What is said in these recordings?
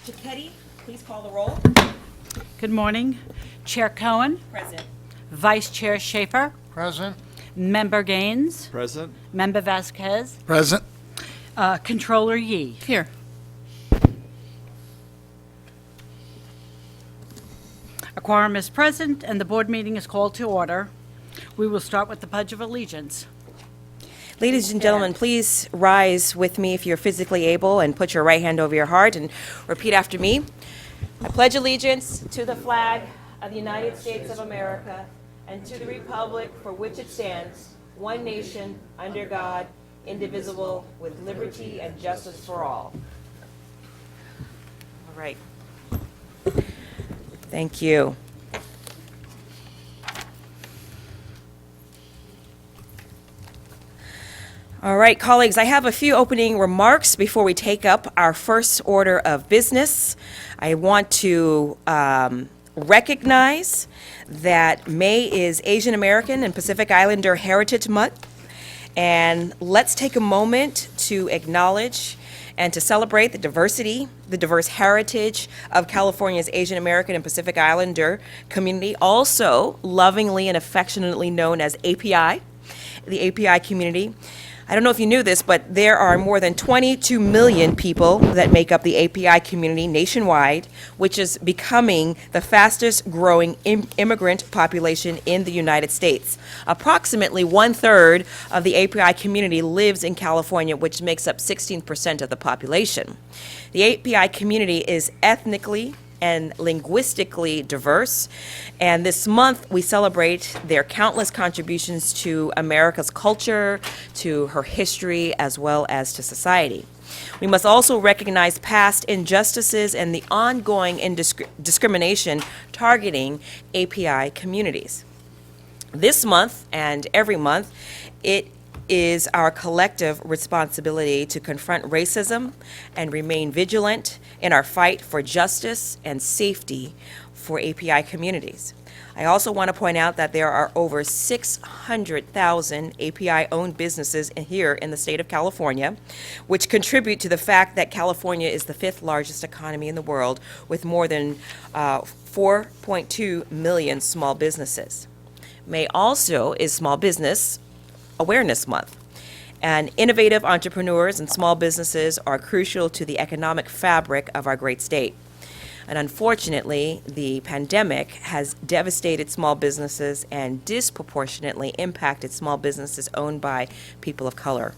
Chiquetti, please call the roll. Good morning. Chair Cohen, Present. Vice Chair Schaefer, Present. Member Gaines, Present. Member Vasquez, Present. Controller Yee. Here. A quorum is present and the board meeting is called to order. We will start with the Pledge of Allegiance. Ladies and gentlemen, please rise with me if you're physically able and put your right hand over your heart and repeat after me. I pledge allegiance to the flag of the United States of America and to the republic for which it stands, one nation, under God, indivisible, with liberty and justice for all. All right. Thank you. All right, colleagues, I have a few opening remarks before we take up our first order of business. I want to recognize that May is Asian American and Pacific Islander Heritage Month. And let's take a moment to acknowledge and to celebrate the diversity, the diverse heritage of California's Asian American and Pacific Islander community, also lovingly and affectionately known as API, the API community. I don't know if you knew this, but there are more than 22 million people that make up the API community nationwide, which is becoming the fastest growing immigrant population in the United States. Approximately 1/3 of the API community lives in California, which makes up 16% of the population. The API community is ethnically and linguistically diverse. And this month, we celebrate their countless contributions to America's culture, to her history, as well as to society. We must also recognize past injustices and the ongoing discrimination targeting API communities. This month and every month, it is our collective responsibility to confront racism and remain vigilant in our fight for justice and safety for API communities. I also want to point out that there are over 600,000 API-owned businesses here in the state of California, which contribute to the fact that California is the 5th largest economy in the world, with more than 4.2 million small businesses. May also is Small Business Awareness Month. And innovative entrepreneurs and small businesses are crucial to the economic fabric of our great state. And unfortunately, the pandemic has devastated small businesses and disproportionately impacted small businesses owned by people of color.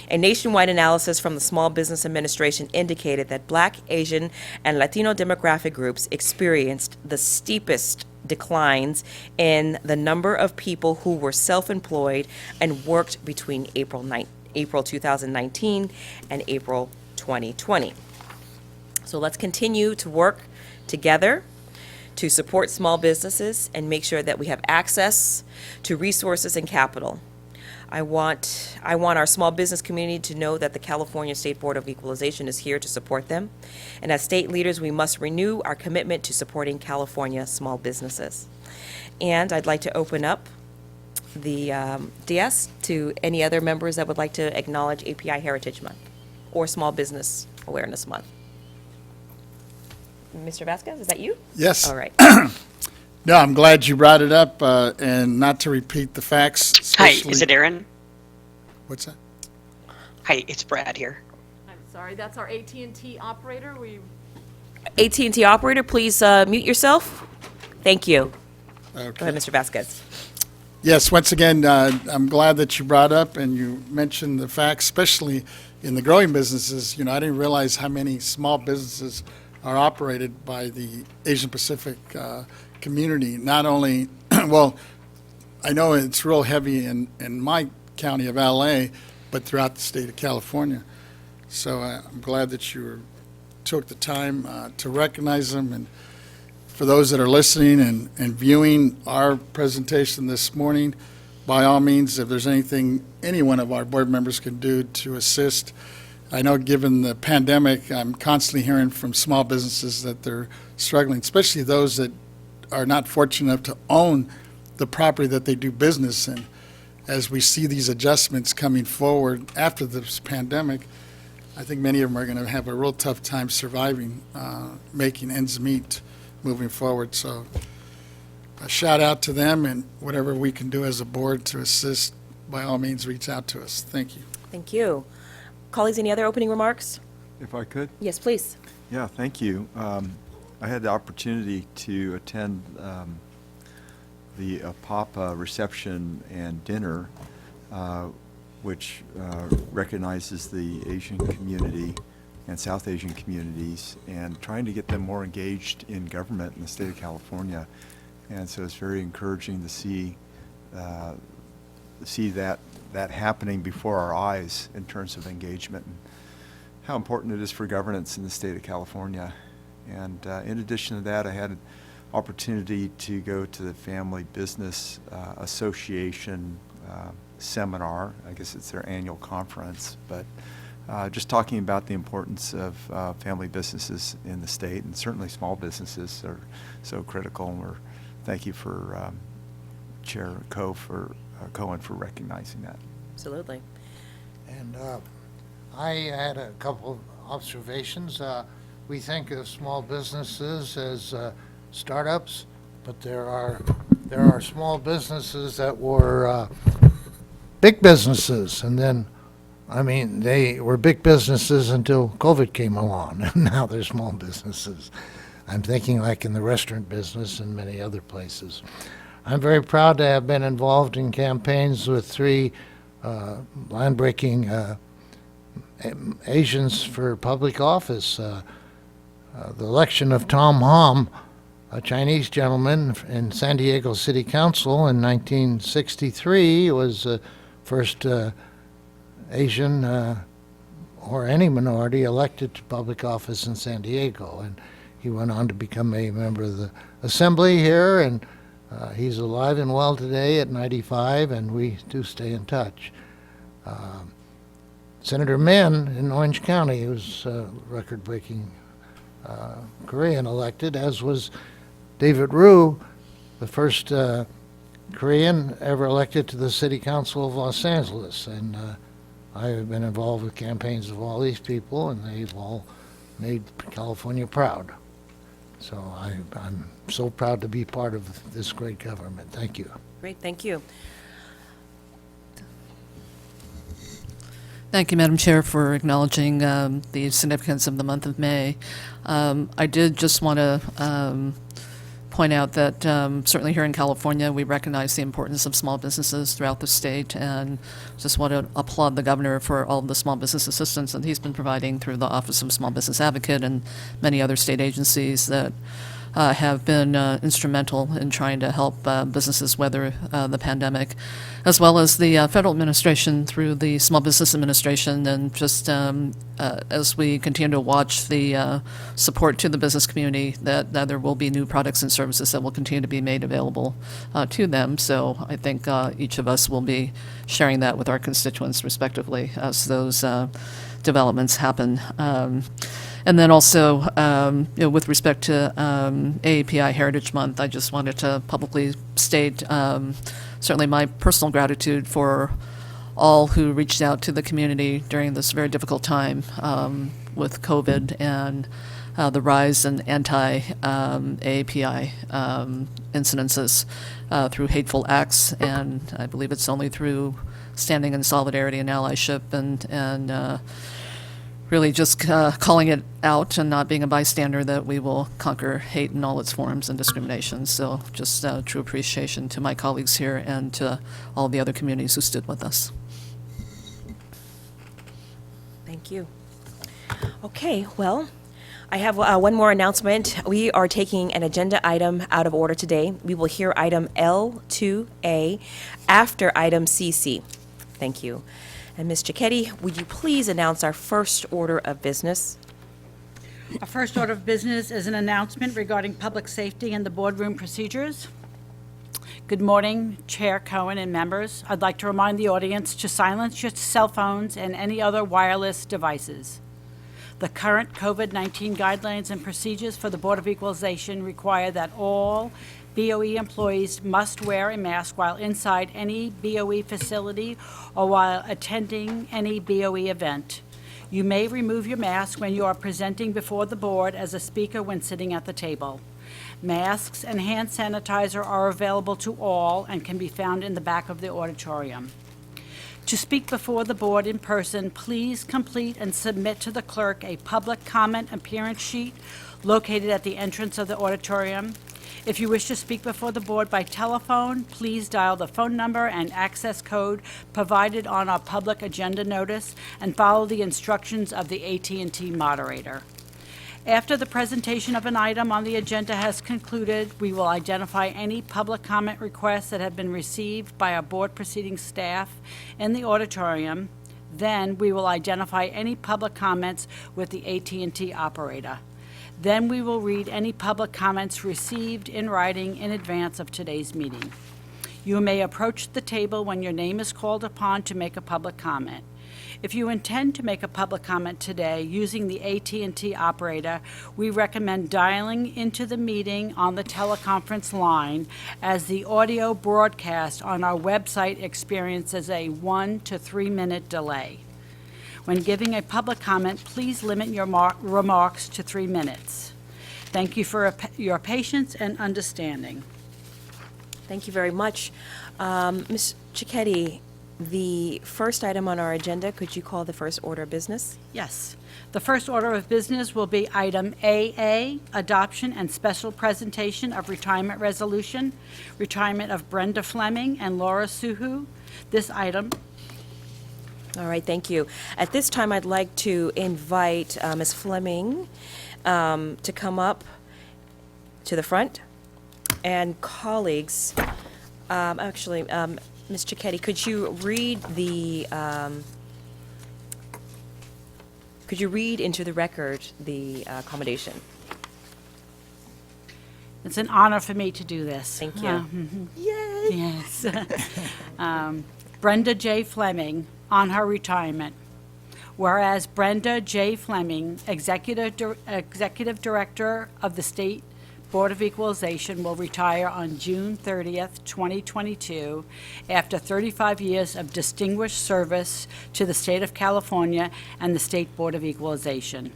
A nationwide analysis from the Small Business Administration indicated that Black, Asian, and Latino demographic groups experienced the steepest declines in the number of people who were self-employed and worked between April 2019 and April 2020. So let's continue to work together to support small businesses and make sure that we have access to resources and capital. I want our small business community to know that the California State Board of Equalization is here to support them. And as state leaders, we must renew our commitment to supporting California small businesses. And I'd like to open up the DS to any other members that would like to acknowledge API Heritage Month or Small Business Awareness Month. Mr. Vasquez, is that you? Yes. All right. No, I'm glad you brought it up, and not to repeat the facts. Hi, is it Aaron? What's that? Hi, it's Brad here. I'm sorry, that's our AT&T operator. AT&T operator, please mute yourself. Thank you. Go Okay. ahead, Mr. Vasquez. Yes, once again, I'm glad that you brought up and you mentioned the facts, especially in the growing businesses. You know, I didn't realize how many small businesses are operated by the Asian Pacific community. Not only, well, I know it's real heavy in my county of LA, but throughout the state of California. So I'm glad that you took the time to recognize them. And for those that are listening and viewing our presentation this morning, by all means, if there's anything any one of our board members can do to assist. I know given the pandemic, I'm constantly hearing from small businesses that they're struggling, especially those that are not fortunate enough to own the property that they do business in. As we see these adjustments coming forward after this pandemic, I think many of them are going to have a real tough time surviving, making ends meet moving forward. So a shout out to them, and whatever we can do as a board to assist, by all means, reach out to us. Thank you. Thank you. Colleagues, any other opening remarks? If I could? Yes, please. Yeah, thank you. I had the opportunity to attend the Papa reception and dinner, which recognizes the Asian community and South Asian communities, and trying to get them more engaged in government in the state of California. And so it's very encouraging to see that happening before our eyes in terms of engagement and how important it is for governance in the state of California. And in addition to that, I had an opportunity to go to the Family Business Association seminar. I guess it's their annual conference, but just talking about the importance of family businesses in the state, and certainly small businesses are so critical. And thank you for Chair Cohen for recognizing that. Absolutely. And I had a couple of observations. We think of small businesses as startups, but there are small businesses that were big businesses, and then, I mean, they were big businesses until COVID came along, and now they're small businesses. I'm thinking like in the restaurant business and many other places. I'm very proud to have been involved in campaigns with 3 land-breaking Asians for public office. The election of Tom Hom, a Chinese gentleman in San Diego City Council in 1963, was the first Asian or any minority elected to public office in San Diego. And he went on to become a member of the Assembly here, and he's alive and well today at 95, and we do stay in touch. Senator Min in Orange County was record-breaking Korean elected, as was David Ryu, the first Korean ever elected to the City Council of Los Angeles. And I have been involved with campaigns of all these people, and they've all made California proud. So I'm so proud to be part of this great government. Thank you. Great, thank you. Thank you, Madam Chair, for acknowledging the significance of the month of May. I did just want to point out that certainly here in California, we recognize the importance of small businesses throughout the state, and just want to applaud the governor for all of the small business assistance that he's been providing through the Office of Small Business Advocate and many other state agencies that have been instrumental in trying to help businesses weather the pandemic, as well as the federal administration through the Small Business Administration, and just as we continue to watch the support to the business community, that there will be new products and services that will continue to be made available to them. So I think each of us will be sharing that with our constituents respectively as those developments happen. And then also, with respect to AAPI Heritage Month, I just wanted to publicly state certainly my personal gratitude for all who reached out to the community during this very difficult time with COVID and the rise in anti-AAPI incidences through hateful acts. And I believe it's only through standing in solidarity and allyship and really just calling it out and not being a bystander that we will conquer hate in all its forms and discrimination. So just true appreciation to my colleagues here and to all the other communities who stood with us. Thank you. Okay, well, I have one more announcement. We are taking an agenda item out of order today. We will hear item L2A after item CC. Thank you. And Ms. Cicchetti, would you please announce our first order of business? Our first order of business is an announcement regarding public safety and the boardroom procedures. Good morning, Chair Cohen and members. I'd like to remind the audience to silence your cell phones and any other wireless devices. The current COVID-19 guidelines and procedures for the Board of Equalization require that all BoE employees must wear a mask while inside any BoE facility or while attending any BoE event. You may remove your mask when you are presenting before the board as a speaker when sitting at the table. Masks and hand sanitizer are available to all and can be found in the back of the auditorium. To speak before the board in person, please complete and submit to the clerk a public comment appearance sheet located at the entrance of the auditorium. If you wish to speak before the board by telephone, please dial the phone number and access code provided on our public agenda notice and follow the instructions of the AT&T moderator. After the presentation of an item on the agenda has concluded, we will identify any public comment requests that have been received by our board proceeding staff in the auditorium. Then we will identify any public comments with the AT&T operator. Then we will read any public comments received in writing in advance of today's meeting. You may approach the table when your name is called upon to make a public comment. If you intend to make a public comment today using the AT&T operator, we recommend dialing into the meeting on the teleconference line, as the audio broadcast on our website experiences a 1 to 3 minute delay. When giving a public comment, please limit your remarks to 3 minutes. Thank you for your patience and understanding. Thank you very much. Ms. Cicchetti, the first item on our agenda, could you call the first order of business? Yes. The first order of business will be item AA, adoption and special presentation of retirement resolution, retirement of Brenda Fleming and Laura Suhu. This item. All right, thank you. At this time, I'd like to invite Ms. Fleming to come up to the front. And colleagues, Ms. Cicchetti, could you read into the record the commendation? It's an honor for me to do this. Thank you. Yay! Yes. Brenda J. Fleming, on her retirement. Whereas Brenda J. Fleming, Executive Director of the State Board of Equalization, will retire on June 30th, 2022, after 35 years of distinguished service to the state of California and the State Board of Equalization.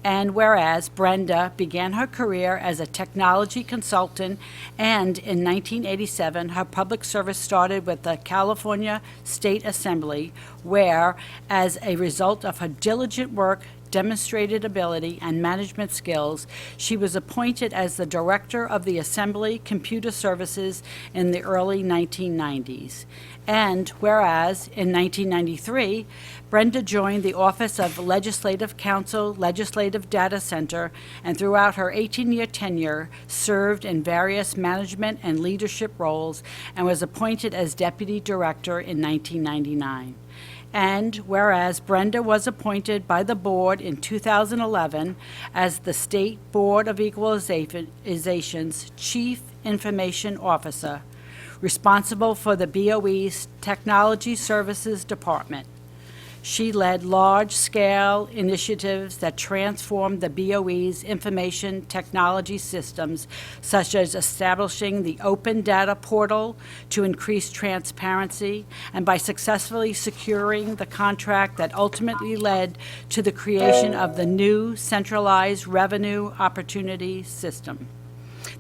And whereas Brenda began her career as a technology consultant, and in 1987 her public service started with the California State Assembly, where, as a result of her diligent work, demonstrated ability, and management skills, she was appointed as the Director of the Assembly Computer Services in the early 1990s. And whereas, in 1993, Brenda joined the Office of Legislative Counsel Legislative Data Center, and throughout her 18-year tenure, served in various management and leadership roles, and was appointed as Deputy Director in 1999. And whereas Brenda was appointed by the board in 2011 as the State Board of Equalization's Chief Information Officer, responsible for the BoE's Technology Services Department. She led large-scale initiatives that transformed the BoE's information technology systems, such as establishing the Open Data Portal to increase transparency, and by successfully securing the contract that ultimately led to the creation of the new Centralized Revenue Opportunity System.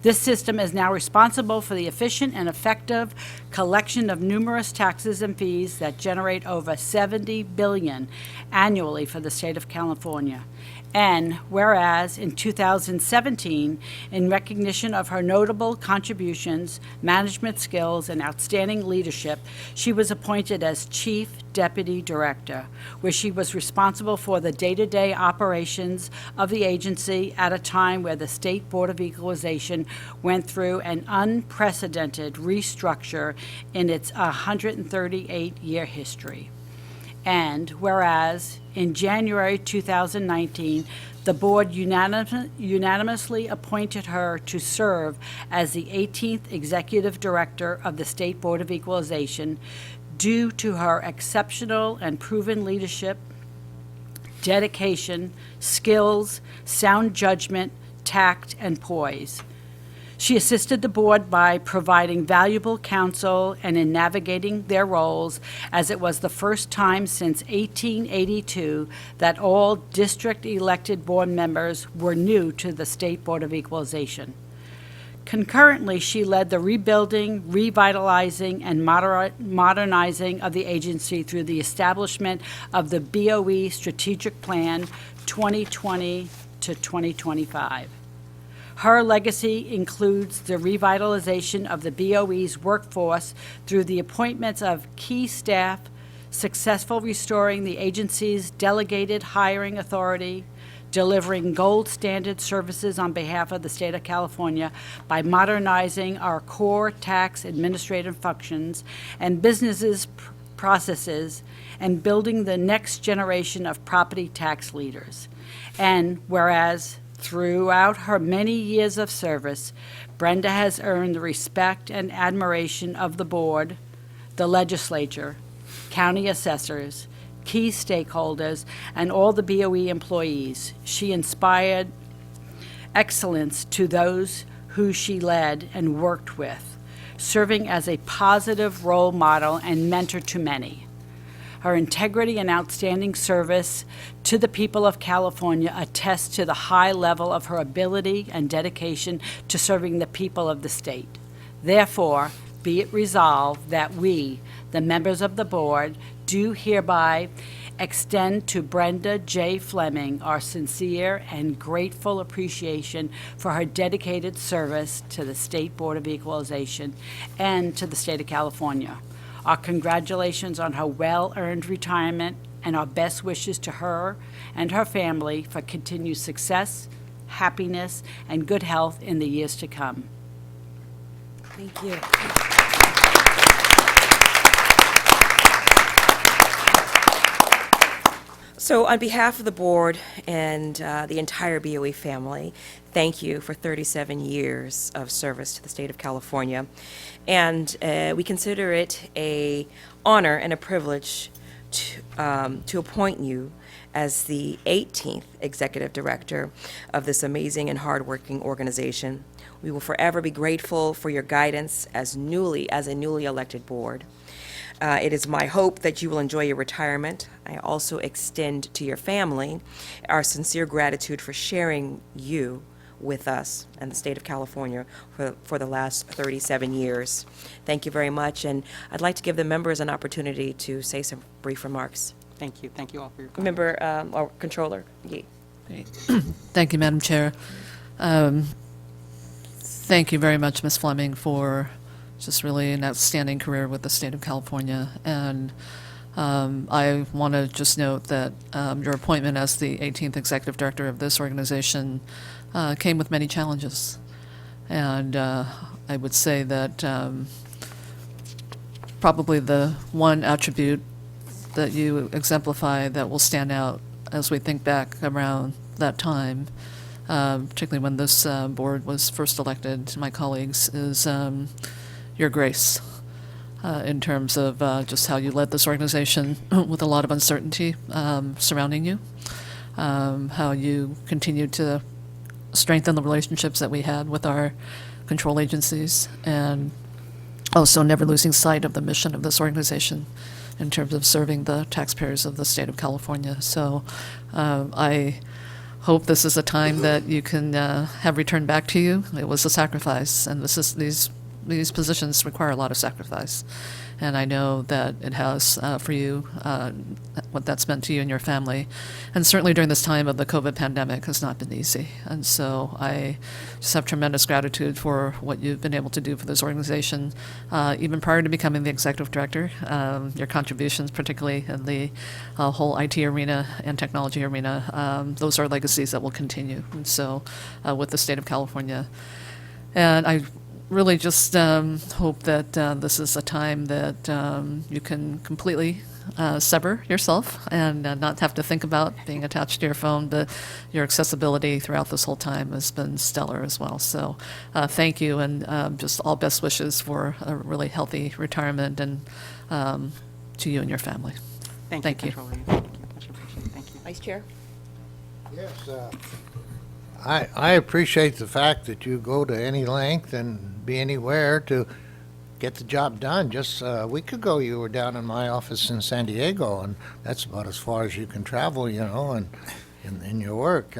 This system is now responsible for the efficient and effective collection of numerous taxes and fees that generate over $70 billion annually for the state of California. And whereas in 2017, in recognition of her notable contributions, management skills, and outstanding leadership, she was appointed as Chief Deputy Director, where she was responsible for the day-to-day operations of the agency at a time where the State Board of Equalization went through an unprecedented restructure in its 138-year history. And whereas in January 2019, the board unanimously appointed her to serve as the 18th Executive Director of the State Board of Equalization due to her exceptional and proven leadership, dedication, skills, sound judgment, tact, and poise. She assisted the board by providing valuable counsel and in navigating their roles, as it was the first time since 1882 that all district-elected board members were new to the State Board of Equalization. Concurrently, she led the rebuilding, revitalizing, and modernizing of the agency through the establishment of the BoE Strategic Plan 2020 to 2025. Her legacy includes the revitalization of the BOE's workforce through the appointments of key staff, successful restoring the agency's delegated hiring authority, delivering gold standard services on behalf of the state of California by modernizing our core tax administrative functions and businesses' processes, and building the next generation of property tax leaders. And whereas throughout her many years of service, Brenda has earned the respect and admiration of the board, the legislature, county assessors, key stakeholders, and all the BOE employees. She inspired excellence to those who she led and worked with, serving as a positive role model and mentor to many. Her integrity and outstanding service to the people of California attest to the high level of her ability and dedication to serving the people of the state. Therefore, be it resolved that we, the members of the board, do hereby extend to Brenda J. Fleming our sincere and grateful appreciation for her dedicated service to the State Board of Equalization and to the state of California. Our congratulations on her well-earned retirement and our best wishes to her and her family for continued success, happiness, and good health in the years to come. Thank you. So on behalf of the board and the entire BOE family, thank you for 37 years of service to the state of California. And we consider it an honor and a privilege to appoint you as the 18th Executive Director of this amazing and hardworking organization. We will forever be grateful for your guidance as a newly elected board. It is my hope that you will enjoy your retirement. I also extend to your family our sincere gratitude for sharing you with us and the state of California for the last 37 years. Thank you very much, and I'd like to give the members an opportunity to say some brief remarks. Thank you. Thank you all for your comments. Member or Controller Yee. Thank you, Madam Chair. Thank you very much, Ms. Fleming, for just really an outstanding career with the state of California. And I want to just note that your appointment as the 18th Executive Director of this organization came with many challenges. And I would say that probably the one attribute that you exemplify that will stand out as we think back around that time, particularly when this board was first elected to my colleagues, is your grace in terms of just how you led this organization with a lot of uncertainty surrounding you, how you continued to strengthen the relationships that we had with our control agencies, and also never losing sight of the mission of this organization in terms of serving the taxpayers of the state of California. So I hope this is a time that you can have returned back to you. It was a sacrifice, and these positions require a lot of sacrifice. And I know that it has for you, what that's meant to you and your family. And certainly during this time of the COVID pandemic has not been easy. And so I just have tremendous gratitude for what you've been able to do for this organization, even prior to becoming the executive director. Your contributions, particularly in the whole IT arena and technology arena, those are legacies that will continue. And so with the state of California. And I really just hope that this is a time that you can completely sever yourself and not have to think about being attached to your phone, but your accessibility throughout this whole time has been stellar as well. So thank you, and just all best wishes for a really healthy retirement, and to you and your family. Thank you. Thank you. Controller. Thank you. Much appreciated. Thank you. Vice Chair. Yes, I appreciate the fact that you go to any length and be anywhere to get the job done. Just a week ago, you were down in my office in San Diego, and that's about as far as you can travel, and in your work.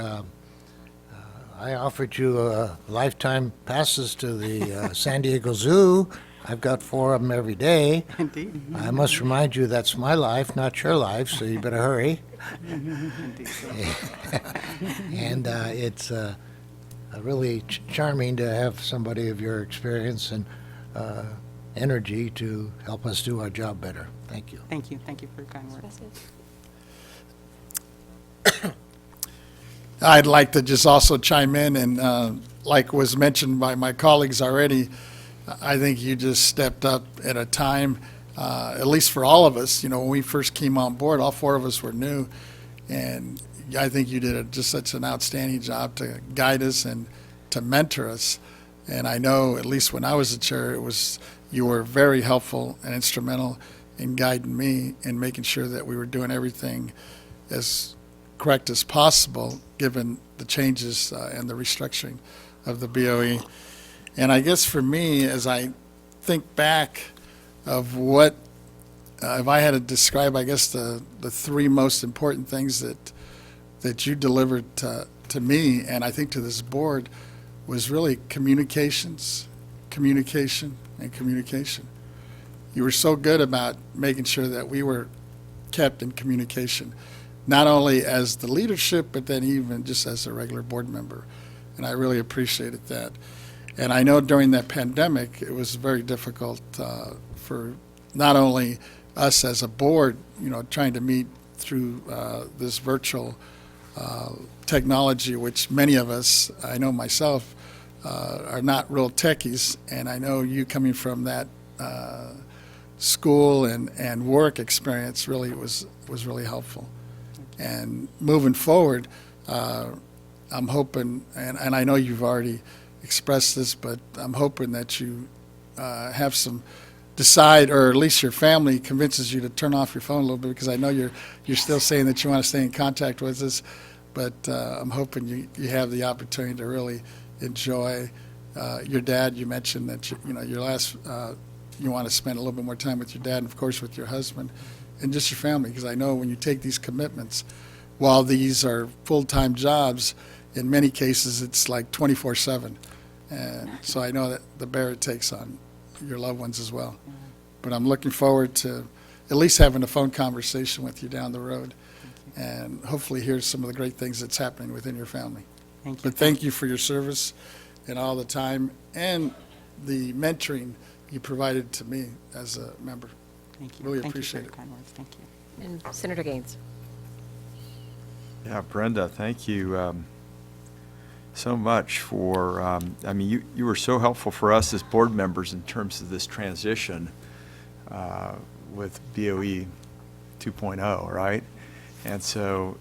I offered you lifetime passes to the San Diego Zoo. I've got 4 of them every day. Indeed. I must remind you that's my life, not your life, so you better hurry. Indeed. And it's really charming to have somebody of your experience and energy to help us do our job better. Thank you. Thank you. Thank you for your kind words. I'd like to just also chime in and, like was mentioned by my colleagues already, I think you just stepped up at a time, at least for all of us, when we first came on board, all 4 of us were new. And I think you did just such an outstanding job to guide us and to mentor us. And I know, at least when I was the chair, you were very helpful and instrumental in guiding me and making sure that we were doing everything as correct as possible, given the changes and the restructuring of the BoE. And I guess for me, as I think back of what, if I had to describe, I guess the 3 most important things that you delivered to me, and I think to this board, was really communications, communication, and communication. You were so good about making sure that we were kept in communication, not only as the leadership, but then even just as a regular board member. And I really appreciated that. And I know during that pandemic, it was very difficult for not only us as a board, trying to meet through this virtual technology, which many of us, I know myself, are not real techies. And I know you coming from that school and work experience really was really helpful. And moving forward, I'm hoping, and I know you've already expressed this, but I'm hoping that you have some decide, or at least your family convinces you to turn off your phone a little bit, because I know you're still saying that you want to stay in contact with us, but I'm hoping you have the opportunity to really enjoy your dad. You mentioned that your last you want to spend a little bit more time with your dad, and of course with your husband, and just your family, because I know when you take these commitments, while these are full-time jobs, in many cases it's like 24/7, and so I know that the bear it takes on your loved ones as well. But I'm looking forward to at least having a phone conversation with you down the road, and hopefully hear some of the great things that's happening within your family. Thank you. But thank you for your service and all the time and the mentoring you provided to me as a member. Thank you. Really Thank appreciate you for it. your kind words. Thank you. And Senator Gaines. Yeah, Brenda, thank you so much for, you were so helpful for us as board members in terms of this transition with BoE 2.0, right? And so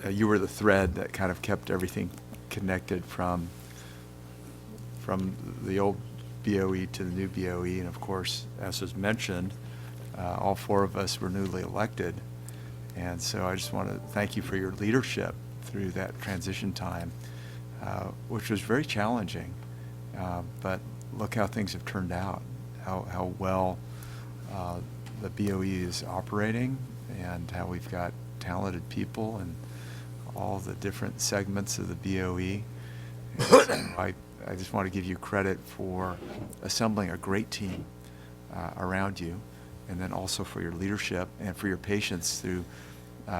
you were the thread that kind of kept everything connected from the old BoE to the new BoE. And of course, as was mentioned, all 4 of us were newly elected. And so I just want to thank you for your leadership through that transition time, which was very challenging. But look how things have turned out, how well the BoE is operating, and how we've got talented people in all the different segments of the BoE. And so I just want to give you credit for assembling a great team around you, and then also for your leadership and for your patience through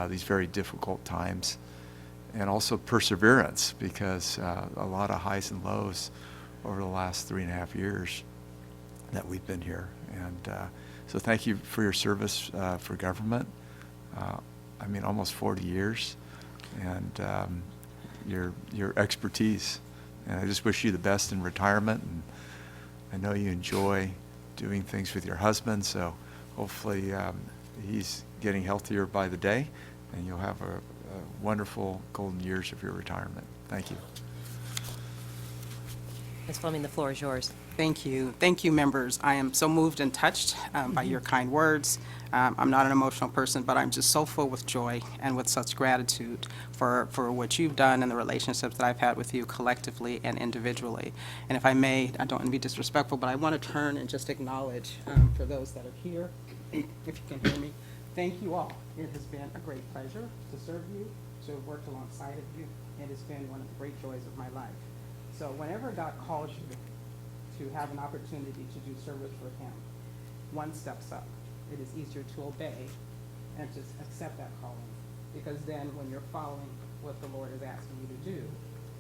these very difficult times, and also perseverance, because a lot of highs and lows over the last 3.5 years that we've been here. And so thank you for your service for government. Almost 40 years, and your expertise. And I just wish you the best in retirement, and I know you enjoy doing things with your husband, so hopefully he's getting healthier by the day, and you'll have a wonderful golden years of your retirement. Thank you. Ms. Fleming, the floor is yours. Thank you. Thank you, members. I am so moved and touched by your kind words. I'm not an emotional person, but I'm just so full with joy and with such gratitude for what you've done and the relationships that I've had with you collectively and individually. And if I may, I don't want to be disrespectful, but I want to turn and just acknowledge for those that are here, if you can hear me, thank you all. It has been a great pleasure to serve you, to have worked alongside of you. It has been one of the great joys of my life. So whenever God calls you to have an opportunity to do service for Him, one steps up. It is easier to obey and just accept that calling, because then when you're following what the Lord is asking you to do,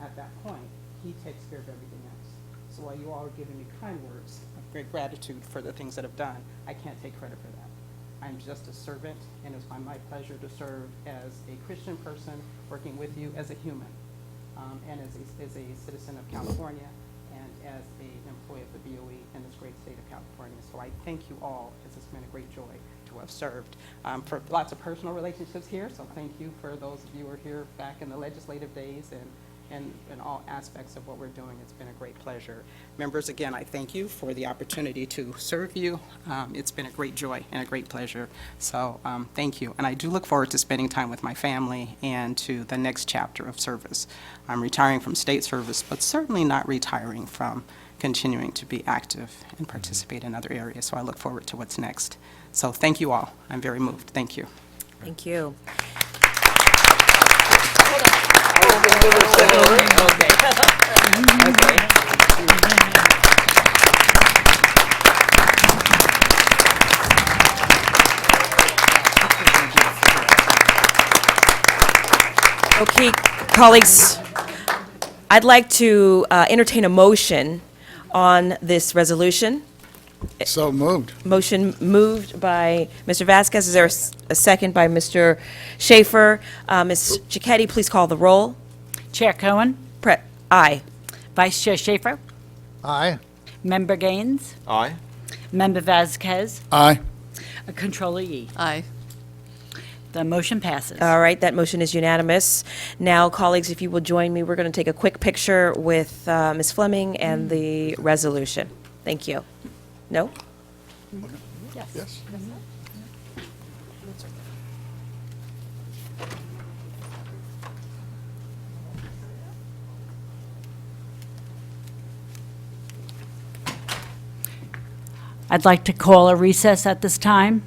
at that point, He takes care of everything else. So while you all are giving me kind words of great gratitude for the things that I've done, I can't take credit for that. I'm just a servant, and it's my pleasure to serve as a Christian person working with you as a human. And as a citizen of California and as an employee of the BoE in this great state of California. So I thank you all, because it's been a great joy to have served. For lots of personal relationships here, so thank you for those of you who are here back in the legislative days and in all aspects of what we're doing. It's been a great pleasure. Members, again, I thank you for the opportunity to serve you. It's been a great joy and a great pleasure. So thank you. And I do look forward to spending time with my family and to the next chapter of service. I'm retiring from state service, but certainly not retiring from continuing to be active and participate in other areas. So I look forward to what's next. So thank you all. I'm very moved. Thank you. Thank you. Okay, colleagues, I'd like to entertain a motion on this resolution. So moved. Motion moved by Mr. Vasquez. Is there a second by Mr. Schaefer? Ms. Cicchetti, please call the roll. Chair Cohen, Aye. Vice Chair Schaefer, Aye. Member Gaines, Aye. Member Vasquez, Aye. Controller Yi. Aye. The motion passes. All right, that motion is unanimous. Now, colleagues, if you will join me, we're going to take a quick picture with Ms. Fleming and the resolution. Thank you. No? Yes. I'd like to call a recess at this time.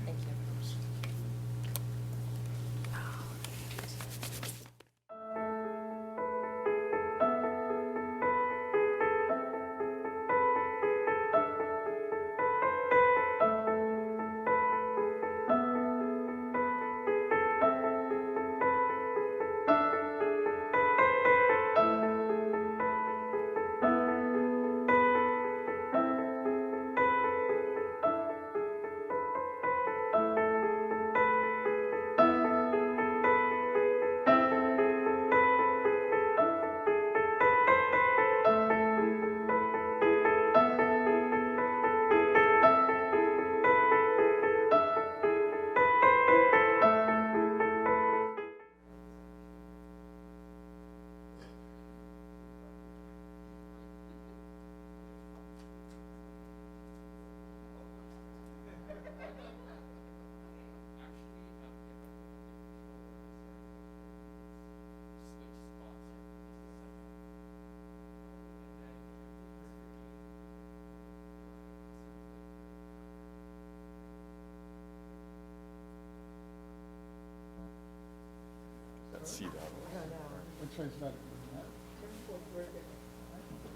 Which one's better?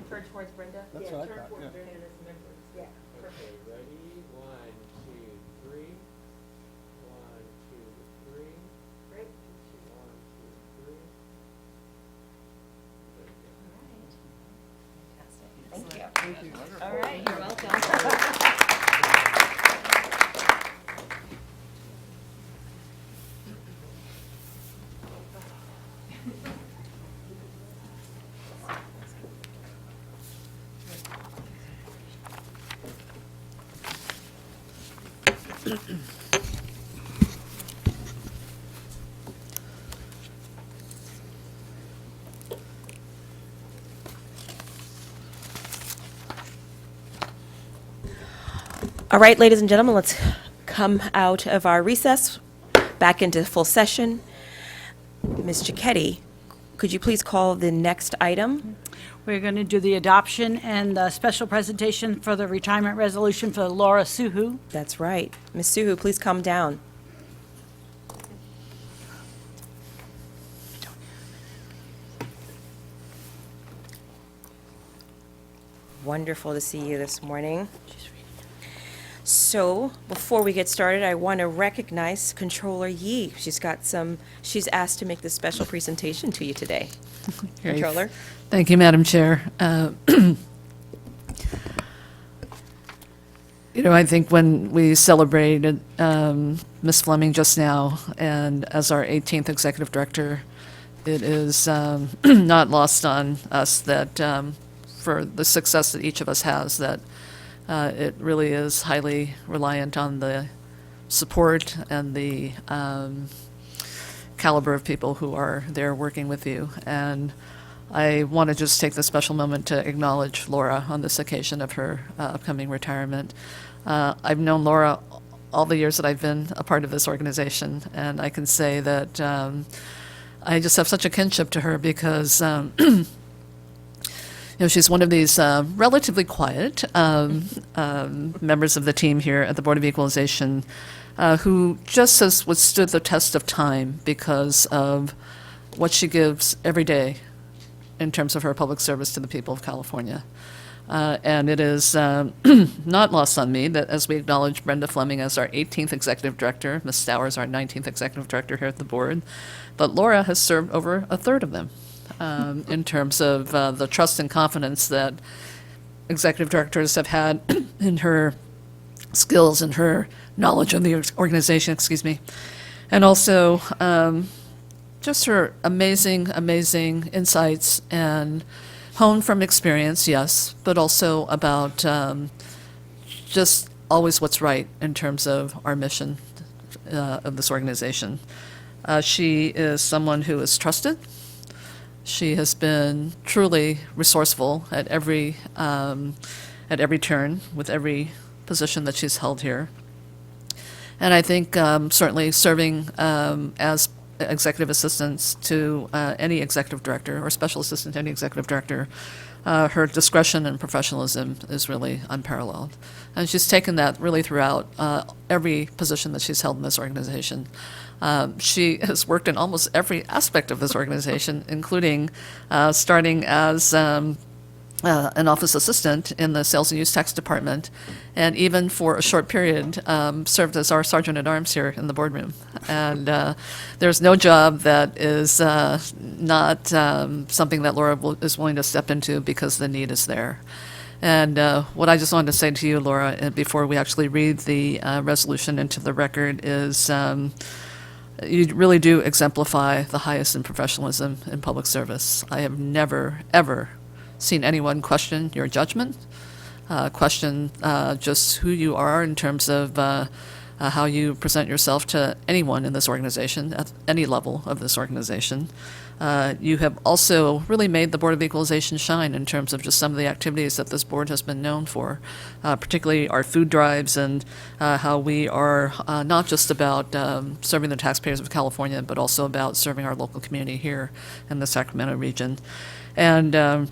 Turn towards Brenda. That's what I thought, yeah. Okay, ready? 1, 2, 3. 1, 2, 3. Great. 1, 2, 3. All right, ladies and gentlemen, let's come out of our recess, back into full session. Ms. Cicchetti, could you please call the next item? We're going to do the adoption and the special presentation for the retirement resolution for Laura Suhu. That's right. Ms. Suhu, please come down. Wonderful to see you this morning. So, before we get started, I want to recognize Controller Yi. She's asked to make this special presentation to you today. Great. Controller? Thank you, Madam Chair. I think when we celebrated Ms. Fleming just now, and as our 18th Executive Director, it is not lost on us that for the success that each of us has, that it really is highly reliant on the support and the caliber of people who are there working with you. And I want to just take this special moment to acknowledge Laura on this occasion of her upcoming retirement. I've known Laura all the years that I've been a part of this organization, and I can say that I just have such a kinship to her because she's one of these relatively quiet members of the team here at the Board of Equalization who just has withstood the test of time because of what she gives every day in terms of her public service to the people of California. And it is not lost on me that as we acknowledge Brenda Fleming as our 18th Executive Director, Ms. Stowers our 19th Executive Director here at the Board, but Laura has served over a third of them. In terms of the trust and confidence that executive directors have had in her skills and her knowledge of the organization, and also just her amazing insights and honed from experience, yes, but also about just always what's right in terms of our mission of this organization. She is someone who is trusted. She has been truly resourceful at every turn with every position that she's held here. And I think certainly serving as executive assistants to any executive director or special assistant to any executive director, her discretion and professionalism is really unparalleled. And she's taken that really throughout every position that she's held in this organization. She has worked in almost every aspect of this organization, including starting as an office assistant in the Sales and Use Tax Department, and even for a short period served as our Sergeant-at-Arms here in the boardroom. And there's no job that is not something that Laura is willing to step into because the need is there. And what I just wanted to say to you, Laura, before we actually read the resolution into the record is you really do exemplify the highest in professionalism in public service. I have never, ever seen anyone question your judgment, question just who you are in terms of how you present yourself to anyone in this organization, at any level of this organization. You have also really made the Board of Equalization shine in terms of just some of the activities that this board has been known for, particularly our food drives and how we are not just about serving the taxpayers of California, but also about serving our local community here in the Sacramento region. And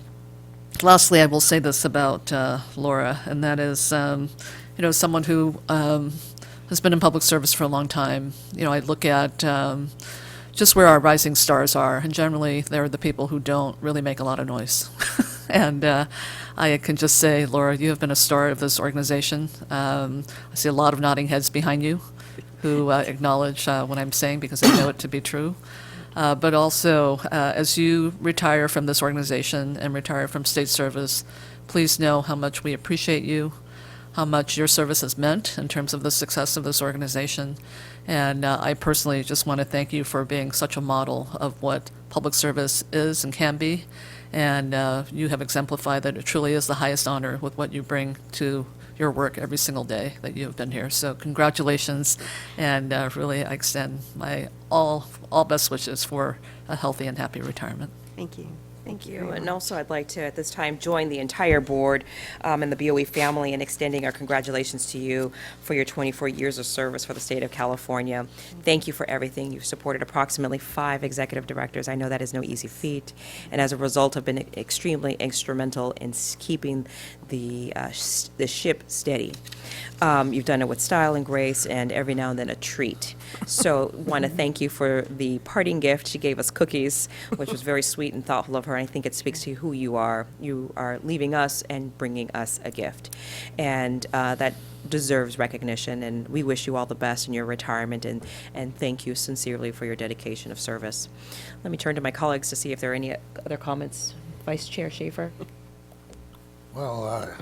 lastly, I will say this about Laura, and that is, someone who has been in public service for a long time. I look at just where our rising stars are, and generally they're the people who don't really make a lot of noise. And I can just say, Laura, you have been a star of this organization. I see a lot of nodding heads behind you who acknowledge what I'm saying because they know it to be true. But also, as you retire from this organization and retire from state service, please know how much we appreciate you, how much your service has meant in terms of the success of this organization. And I personally just want to thank you for being such a model of what public service is and can be. And you have exemplified that it truly is the highest honor with what you bring to your work every single day that you have been here. So congratulations, and really I extend my all best wishes for a healthy and happy retirement. Thank you. Thank you. And also, I'd like to, at this time, join the entire board and the BoE family in extending our congratulations to you for your 24 years of service for the state of California. Thank you for everything. You've supported approximately 5 executive directors. I know that is no easy feat, and as a result, have been extremely instrumental in keeping the ship steady. You've done it with style and grace, and every now and then a treat. So, want to thank you for the parting gift. She gave us cookies, which was very sweet and thoughtful of her. I think it speaks to who you are. You are leaving us and bringing us a gift, and that deserves recognition. And we wish you all the best in your retirement, and thank you sincerely for your dedication of service. Let me turn to my colleagues to see if there are any other comments. Vice Chair Schaefer. Well,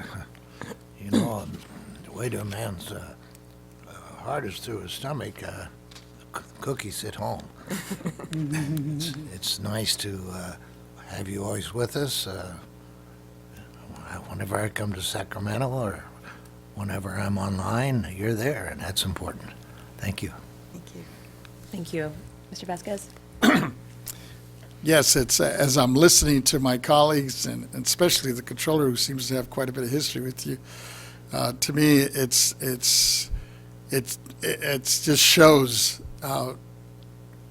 you know, the way to a man's heart is through his stomach. Cookies at home. It's nice to have you always with us. Whenever I come to Sacramento or whenever I'm online, you're there, and that's important. Thank you. Thank you. Thank you. Mr. Vasquez? Yes, it's, as I'm listening to my colleagues, and especially the controller, who seems to have quite a bit of history with you, to me, it just shows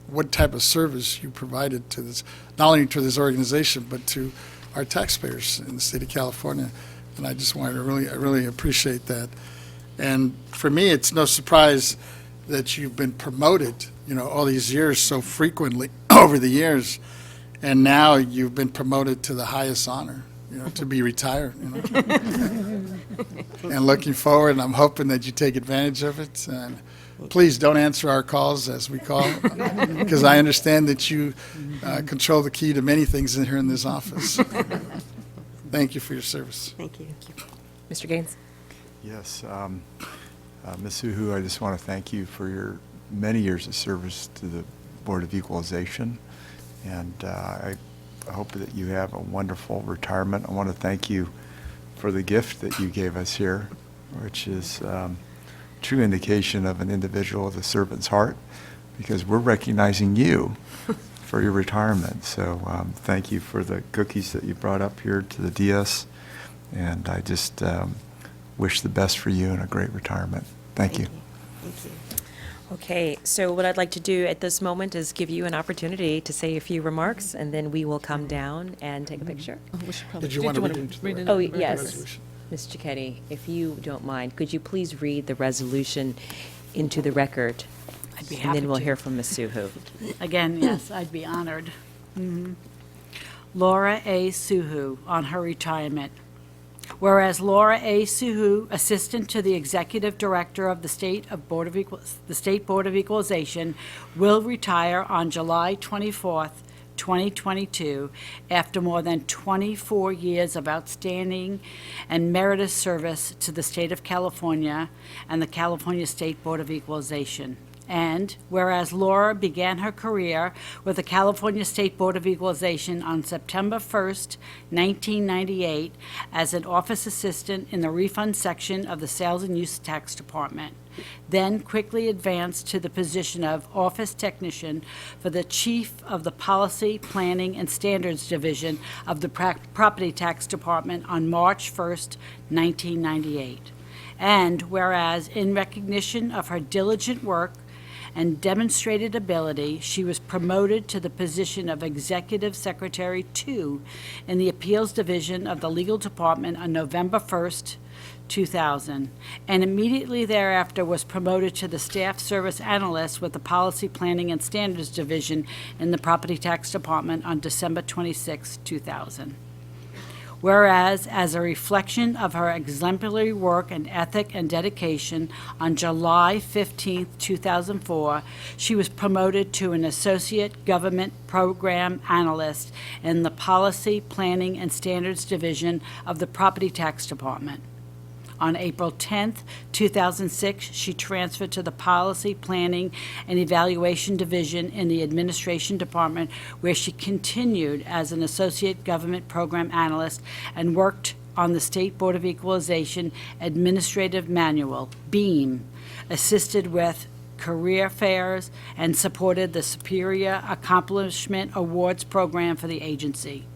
what type of service you provided to this, not only to this organization, but to our taxpayers in the state of California. And I just wanted to I really appreciate that. And for me, it's no surprise that you've been promoted, all these years so frequently over the years. And now you've been promoted to the highest honor, to be retired. And looking forward, and I'm hoping that you take advantage of it. And please don't answer our calls as we call, because I understand that you control the key to many things in here in this office. Thank you for your service. Thank you. Mr. Gaines? Yes. Ms. Suhu, I just want to thank you for your many years of service to the Board of Equalization. And I hope that you have a wonderful retirement. I want to thank you for the gift that you gave us here, which is true indication of an individual with a servant's heart, because we're recognizing you for your retirement. So thank you for the cookies that you brought up here to the DS, and I just wish the best for you and a great retirement. Thank you. Thank you. Okay, so what I'd like to do at this moment is give you an opportunity to say a few remarks, and then we will come down and take a picture. We should probably. Did you want to read into the record? Oh, yes. Resolution? Ms. Cicchetti, if you don't mind, could you please read the resolution into the record? I'd be And happy then we'll to. hear from Ms. Suhu. Again, yes, I'd be honored. Laura A. Suhu on her retirement. Whereas Laura A. Suhu, Assistant to the Executive Director of the State Board of Equalization, will retire on July 24th, 2022, after more than 24 years of outstanding and meritorious service to the state of California and the California State Board of Equalization. And whereas Laura began her career with the California State Board of Equalization on September 1st, 1998, as an office assistant in the refund section of the Sales and Use Tax Department, then quickly advanced to the position of office technician for the chief of the Policy, Planning, and Standards Division of the Property Tax Department on March 1st, 1998. And whereas in recognition of her diligent work and demonstrated ability, she was promoted to the position of Executive Secretary 2 in the Appeals Division of the Legal Department on November 1st, 2000, and immediately thereafter was promoted to the Staff Service Analyst with the Policy, Planning, and Standards Division in the Property Tax Department on December 26, 2000. Whereas, as a reflection of her exemplary work and ethic and dedication, on July 15, 2004, she was promoted to an Associate Government Program Analyst in the Policy, Planning, and Standards Division of the Property Tax Department. On April 10th, 2006, she transferred to the Policy, Planning, and Evaluation Division in the Administration Department, where she continued as an Associate Government Program Analyst and worked on the State Board of Equalization Administrative Manual, BEAM, assisted with career fairs, and supported the Superior Accomplishment Awards Program for the agency.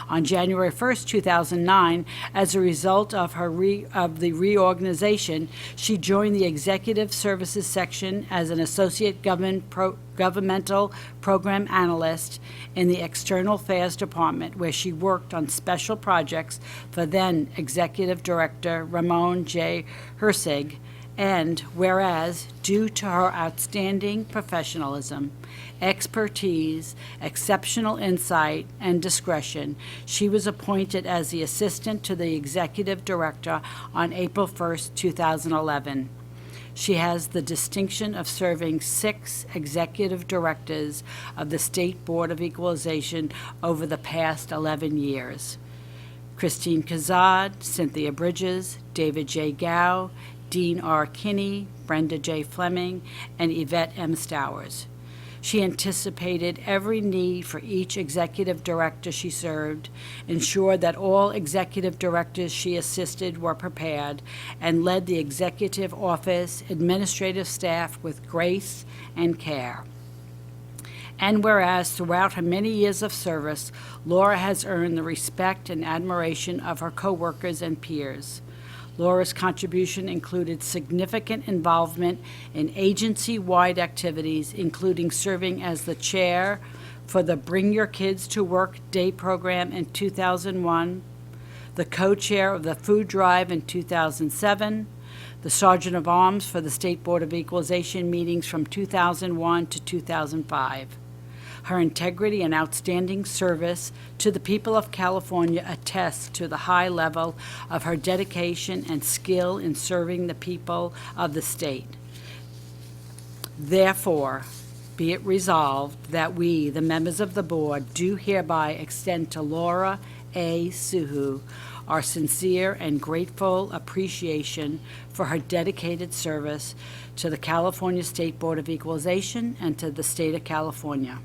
On January 1st, 2009, as a result of the reorganization, she joined the Executive Services section as an Associate Governmental Program Analyst in the External Affairs Department, where she worked on special projects for then Executive Director Ramon J. Hersig. And whereas, due to her outstanding professionalism, expertise, exceptional insight, and discretion, she was appointed as the assistant to the executive director on April 1st, 2011. She has the distinction of serving 6 executive directors of the State Board of Equalization over the past 11 years. Christine Kazad, Cynthia Bridges, David J. Gow, Dean R. Kinney, Brenda J. Fleming, and Yvette M. Stowers. She anticipated every need for each executive director she served, ensured that all executive directors she assisted were prepared, and led the executive office administrative staff with grace and care. And whereas throughout her many years of service, Laura has earned the respect and admiration of her coworkers and peers. Laura's contribution included significant involvement in agency-wide activities, including serving as the chair for the Bring Your Kids to Work Day program in 2001, the co-chair of the Food Drive in 2007, the Sergeant of Arms for the State Board of Equalization meetings from 2001 to 2005. Her integrity and outstanding service to the people of California attest to the high level of her dedication and skill in serving the people of the state. Therefore, be it resolved that we, the members of the board, do hereby extend to Laura A. Suhu our sincere and grateful appreciation for her dedicated service to the California State Board of Equalization and to the state of California.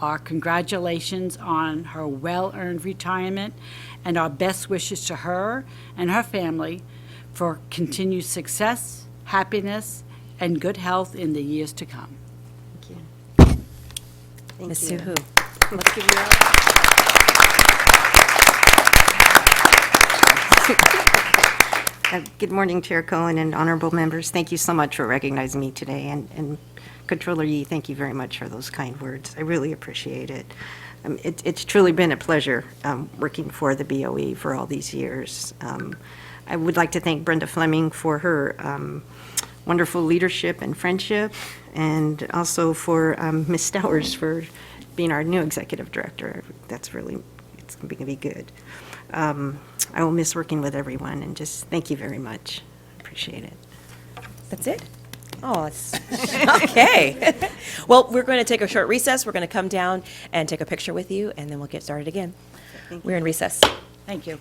Our congratulations on her well-earned retirement and our best wishes to her and her family for continued success, happiness, and good health in the years to come. Ms. Suhu. Let's give you Good morning, Chair Cohen and honorable members. Thank you so much for recognizing me today. And Controller Yee, thank you very much for those kind words. I really appreciate it. It's truly been a pleasure working for the BoE for all these years. I would like to thank Brenda Fleming for her wonderful leadership and friendship, and also for Ms. Stowers for being our new executive director. It's going to be good. I will miss working with everyone, and just thank you very much. Appreciate it. That's it? Oh, it's, okay. Well, we're going to take a short recess. We're going to come down and take a picture with you, and then we'll get started again. We're in recess. Thank you.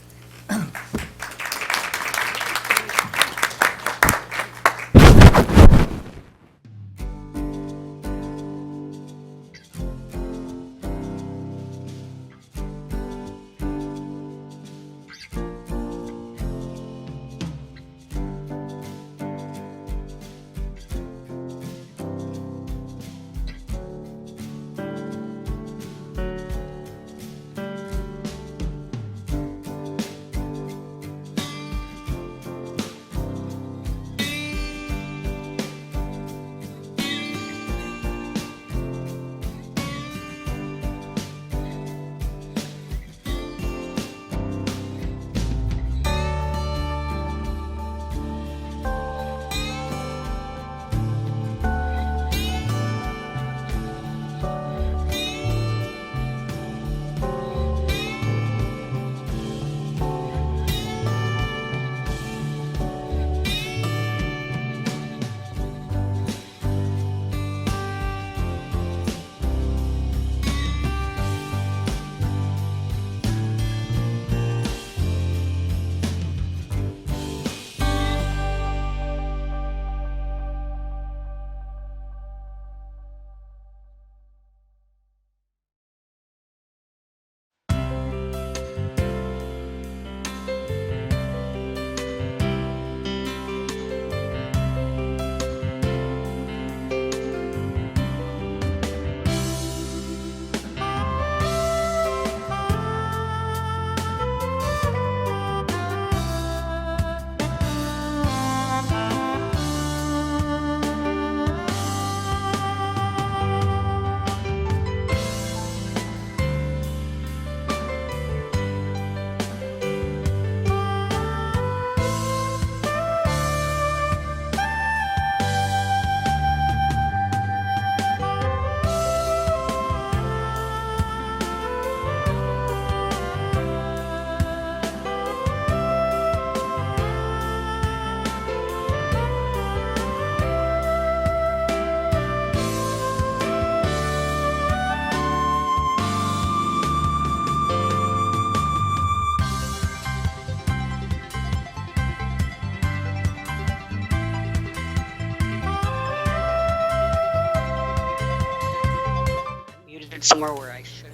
somewhere where I should.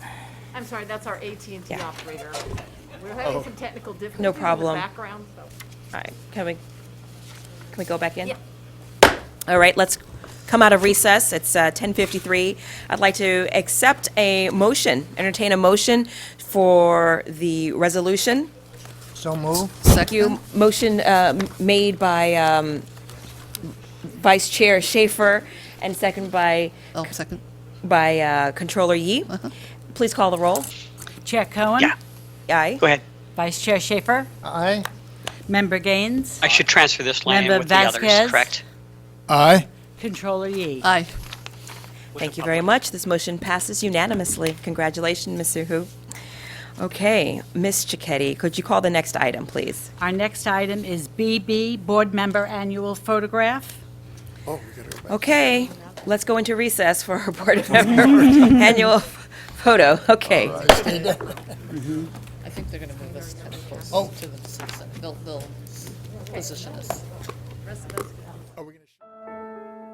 I'm sorry, that's our AT&T Yeah. operator. We're having some technical difficulties No in the problem. background, so. All right, can we go back in? Yeah. All right, let's come out of recess. It's 10:53. I'd like to accept a motion, entertain a motion for the resolution. So move. Thank you. Motion made by Vice Chair Schaefer and second by Oh, second. Controller Yi. Please call the roll. Chair Cohen? Yeah, Aye. go ahead. Vice Chair Schaefer? Aye. Member Gaines? I should transfer this line in Member with the others, Vasquez? correct? Aye. Controller Yi? Aye. Thank you very much. This motion passes unanimously. Congratulations, Ms. Suhu. Okay, Ms. Cicchetti, could you call the next item, please? Our next item is BB, Board Member Annual Photograph. Oh, we gotta go back. Okay, let's go into recess for our board member annual photo. Okay. I think they're going to move us kind of close to the citizen. They'll position us. Are we gonna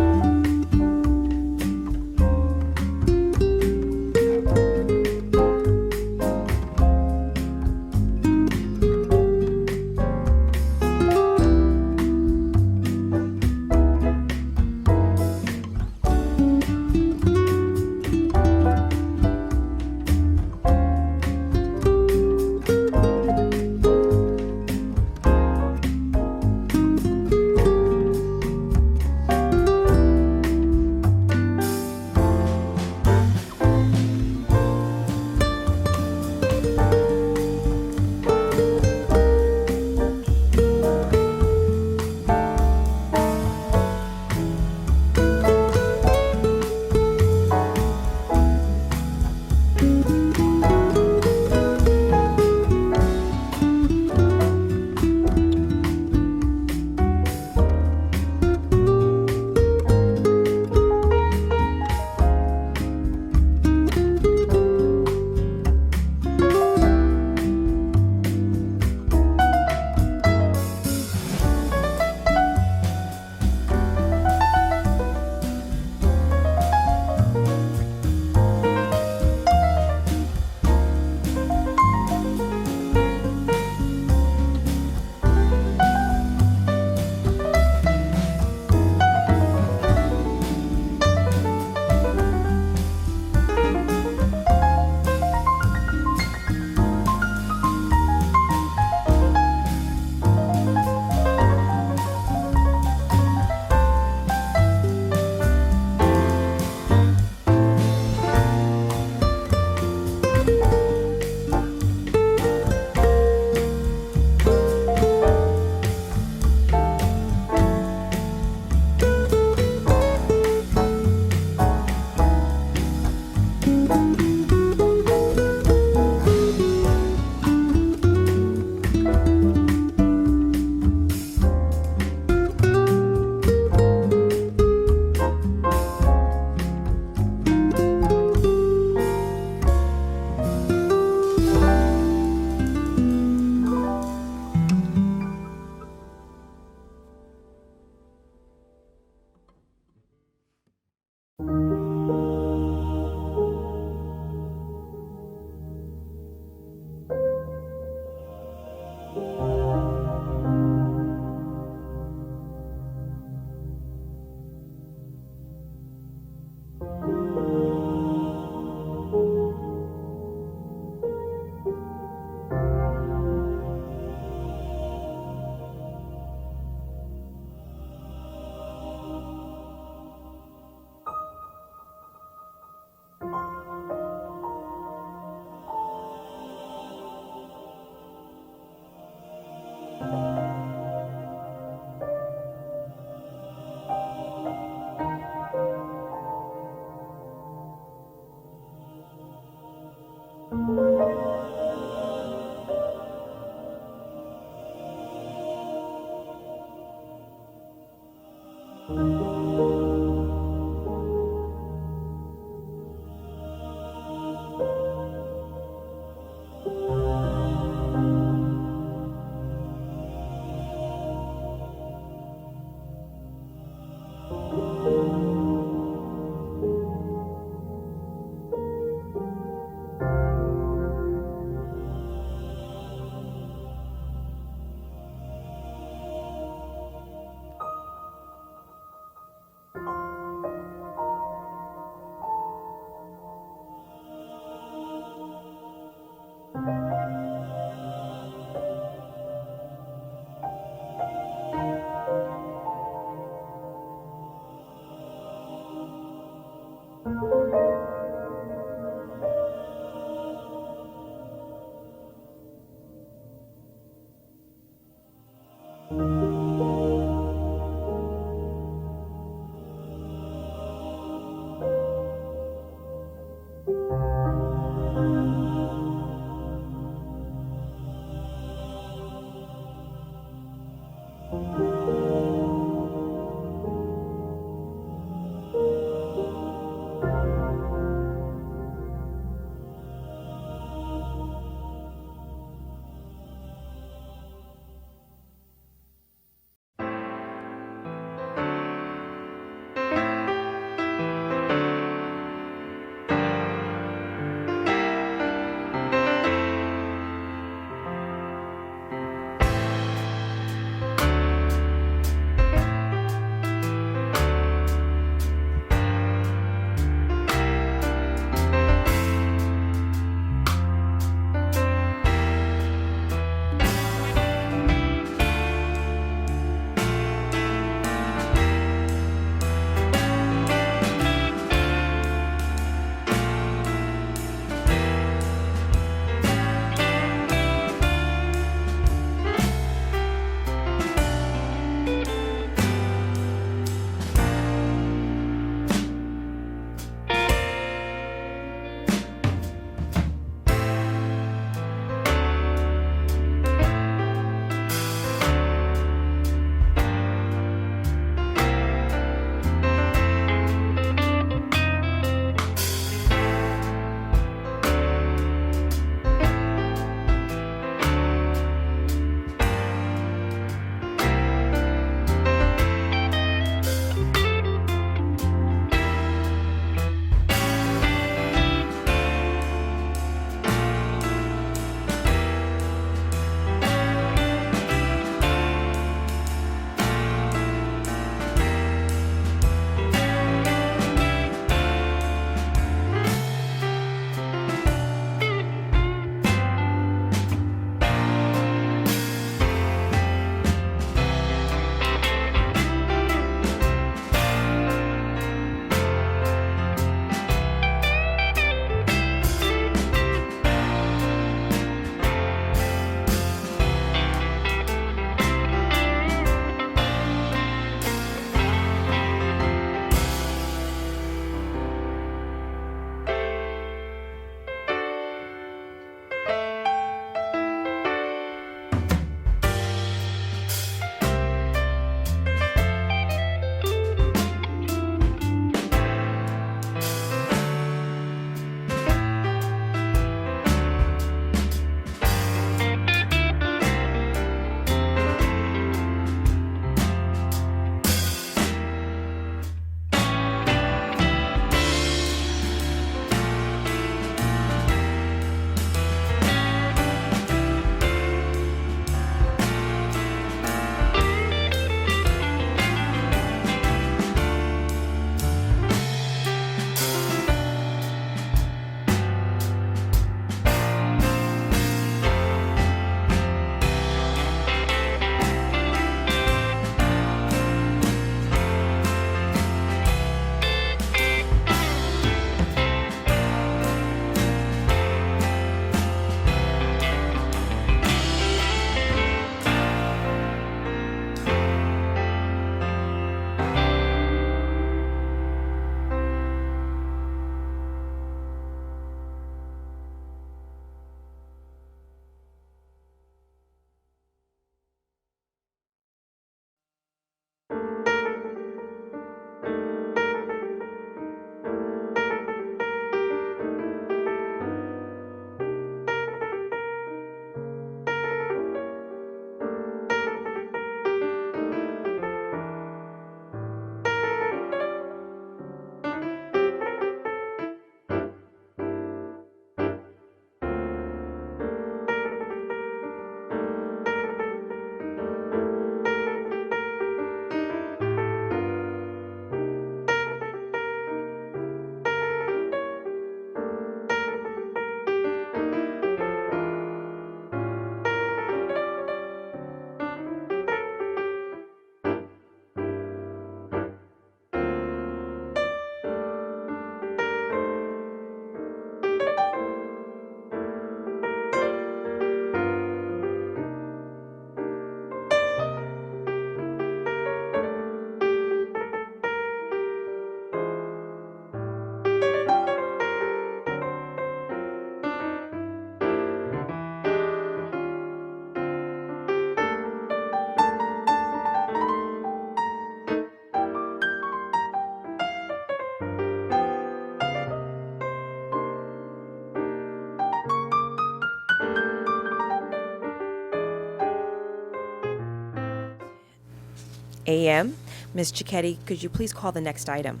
a.m. Ms. Cicchetti, could you please call the next item?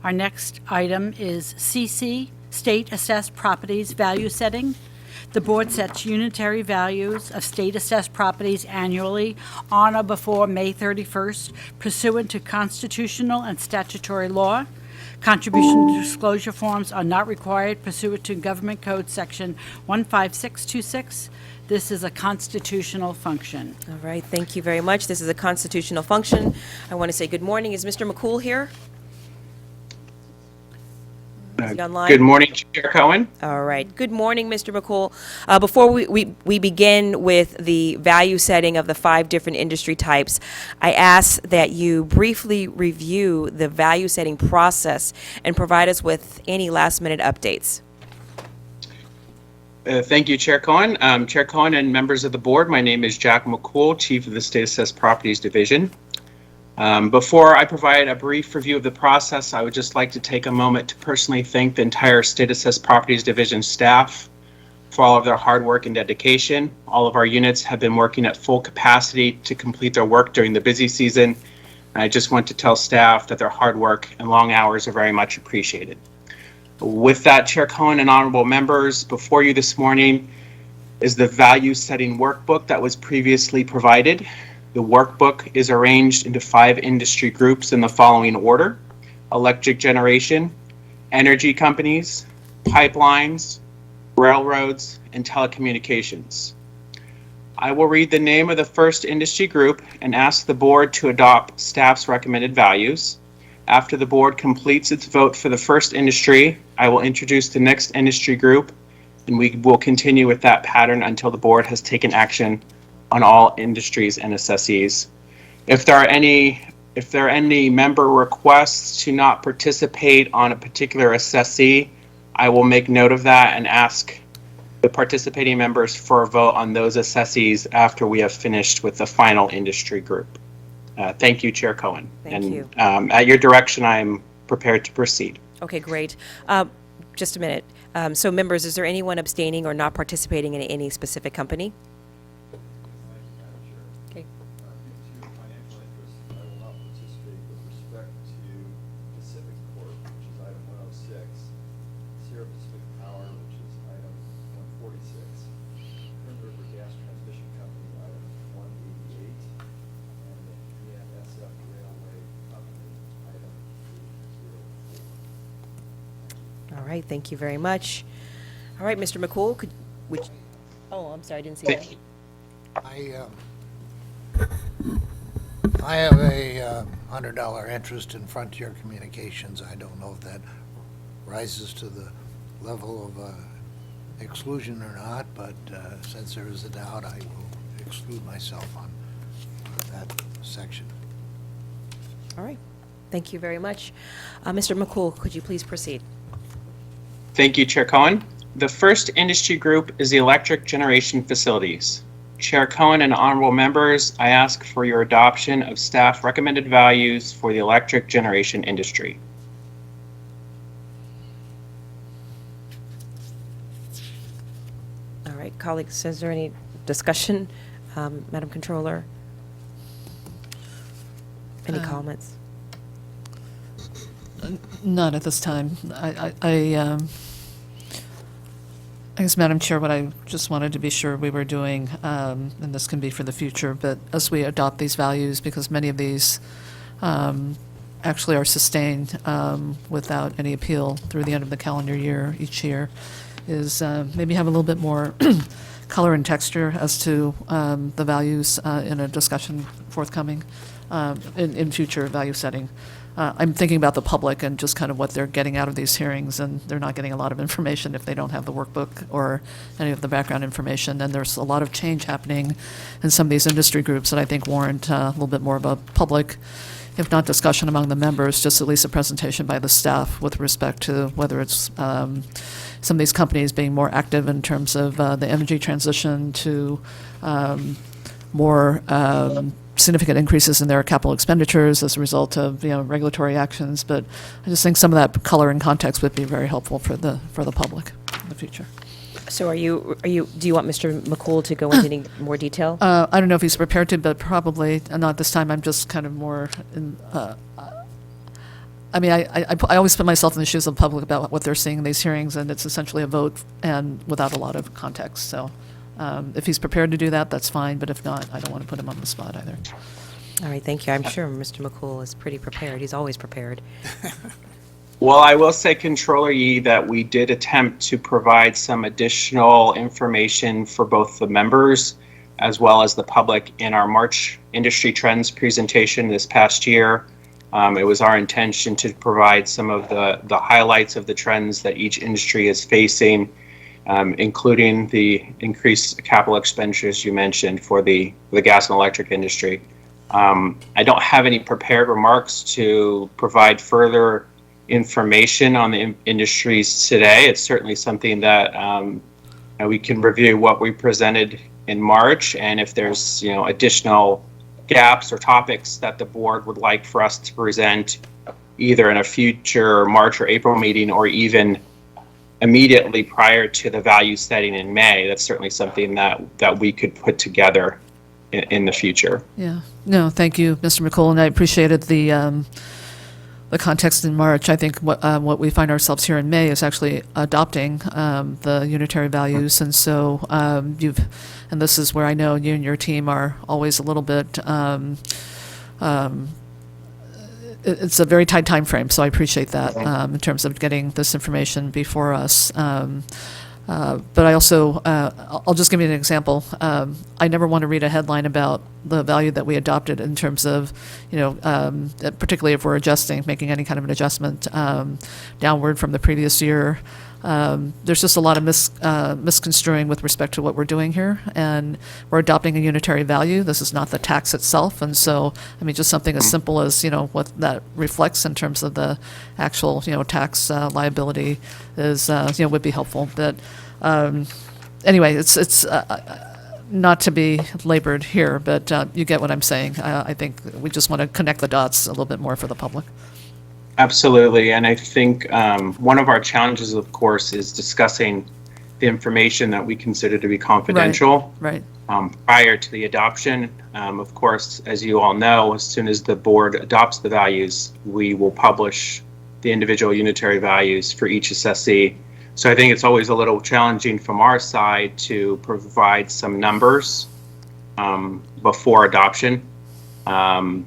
Our next item is CC, State Assessed Properties Value Setting. The board sets unitary values of state-assessed properties annually on or before May 31st pursuant to constitutional and statutory law. Contribution disclosure forms are not required pursuant to Government Code Section 15626. This is a constitutional function. All right, thank you very much. This is a constitutional function. I want to say good morning. Is Mr. McCool here? Is he online? Good morning, Chair Cohen. All right. Good morning, Mr. McCool. Before we begin with the value setting of the 5 different industry types, I ask that you briefly review the value setting process and provide us with any last-minute updates. Thank you, Chair Cohen. Chair Cohen and members of the board, my name is Jack McCool, Chief of the State Assessed Properties Division. Before I provide a brief review of the process, I would just like to take a moment to personally thank the entire State Assessed Properties Division staff for all of their hard work and dedication. All of our units have been working at full capacity to complete their work during the busy season. And I just want to tell staff that their hard work and long hours are very much appreciated. With that, Chair Cohen and honorable members, before you this morning is the value setting workbook that was previously provided. The workbook is arranged into 5 industry groups in the following order: electric generation, energy companies, pipelines, railroads, and telecommunications. I will read the name of the first industry group and ask the board to adopt staff's recommended values. After the board completes its vote for the first industry, I will introduce the next industry group, and we will continue with that pattern until the board has taken action on all industries and assessees. If there are any member requests to not participate on a particular assessee, I will make note of that and ask the participating members for a vote on those assessees after we have finished with the final industry group. Thank you, Chair Cohen. Thank you. At your direction, I'm prepared to proceed. Okay, great. Just a minute. So members, is there anyone abstaining or not participating in any specific company? Okay. Due to financial interest, I will not participate with respect to Pacific Corp., which is item 106, Sierra Pacific Power, which is item 146, Kern River Gas Transmission Company, item 188, and the BNSF Railway Company, item 804. All right, thank you very much. All right, Mr. McCool, oh, I'm sorry, I didn't see that. I have a $100 interest in Frontier Communications. I don't know if that rises to the level of exclusion or not, but since there is a doubt, I will exclude myself on that section. All right, thank you very much. Mr. McCool, could you please proceed? Thank you, Chair Cohen. The first industry group is the electric generation facilities. Chair Cohen and honorable members, I ask for your adoption of staff recommended values for the electric generation industry. All right, colleagues, is there any discussion? Madam Controller? Any comments? None at this time. I guess, Madam Chair, what I just wanted to be sure we were doing, and this can be for the future, but as we adopt these values, because many of these actually are sustained without any appeal through the end of the calendar year each year, is maybe have a little bit more color and texture as to the values in a discussion forthcoming in future value setting. I'm thinking about the public and just kind of what they're getting out of these hearings, and they're not getting a lot of information if they don't have the workbook or any of the background information. And there's a lot of change happening in some of these industry groups that I think warrant a little bit more of a public, if not discussion among the members, just at least a presentation by the staff with respect to whether it's some of these companies being more active in terms of the energy transition to more significant increases in their capital expenditures as a result of regulatory actions. But I just think some of that color and context would be very helpful for the public in the future. So do you want Mr. McCool to go into any more detail? I don't know if he's prepared to, but probably not this time. I'm just kind of more in, I mean, I always put myself in the shoes of the public about what they're seeing in these hearings, and it's essentially a vote and without a lot of context. So if he's prepared to do that, that's fine, but if not, I don't want to put him on the spot either. All right, thank you. I'm sure Mr. McCool is pretty prepared. He's always prepared. Well, I will say, Controller Yee, that we did attempt to provide some additional information for both the members as well as the public in our March Industry Trends presentation this past year. It was our intention to provide some of the highlights of the trends that each industry is facing, including the increased capital expenditures you mentioned for the gas and electric industry. I don't have any prepared remarks to provide further information on the industries today. It's certainly something that we can review what we presented in March, and if there's additional gaps or topics that the board would like for us to present either in a future March or April meeting or even immediately prior to the value setting in May, that's certainly something that we could put together in the future. Yeah. No, thank you, Mr. McCool, and I appreciated the context in March. I think what we find ourselves here in May is actually adopting the unitary values, and so and this is where I know you and your team are always a little bit. It's a very tight time frame, so I appreciate that in terms of getting this information before us. But I also, I'll just give you an example. I never want to read a headline about the value that we adopted in terms of, particularly if we're making any kind of an adjustment downward from the previous year. There's just a lot of misconstruing with respect to what we're doing here, and we're adopting a unitary value. This is not the tax itself, and so, I mean, just something as simple as, what that reflects in terms of the actual, tax liability is, would be helpful. But anyway, it's not to be labored here, but you get what I'm saying. I think we just want to connect the dots a little bit more for the public. Absolutely, and I think one of our challenges, of course, is discussing the information that we consider to be confidential prior to the adoption. Of course, as you all know, as soon as the board adopts the values, we will publish the individual unitary values for each assessee. So I think it's always a little challenging from our side to provide some numbers before adoption. I'm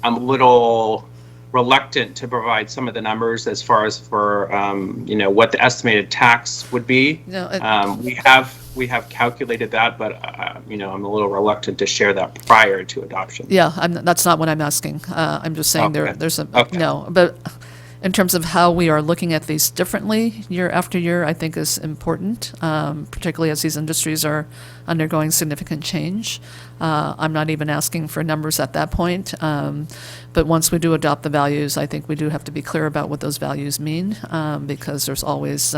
a little reluctant to provide some of the numbers as far as for what the estimated tax would be. No, we have calculated that, but I'm a little reluctant to share that prior to adoption. Yeah, that's not what I'm asking. I'm just saying there's a no, but in terms of how we are looking at these differently year after year, I think is important, particularly as these industries are undergoing significant change. I'm not even asking for numbers at that point, but once we do adopt the values, I think we do have to be clear about what those values mean, because there's always,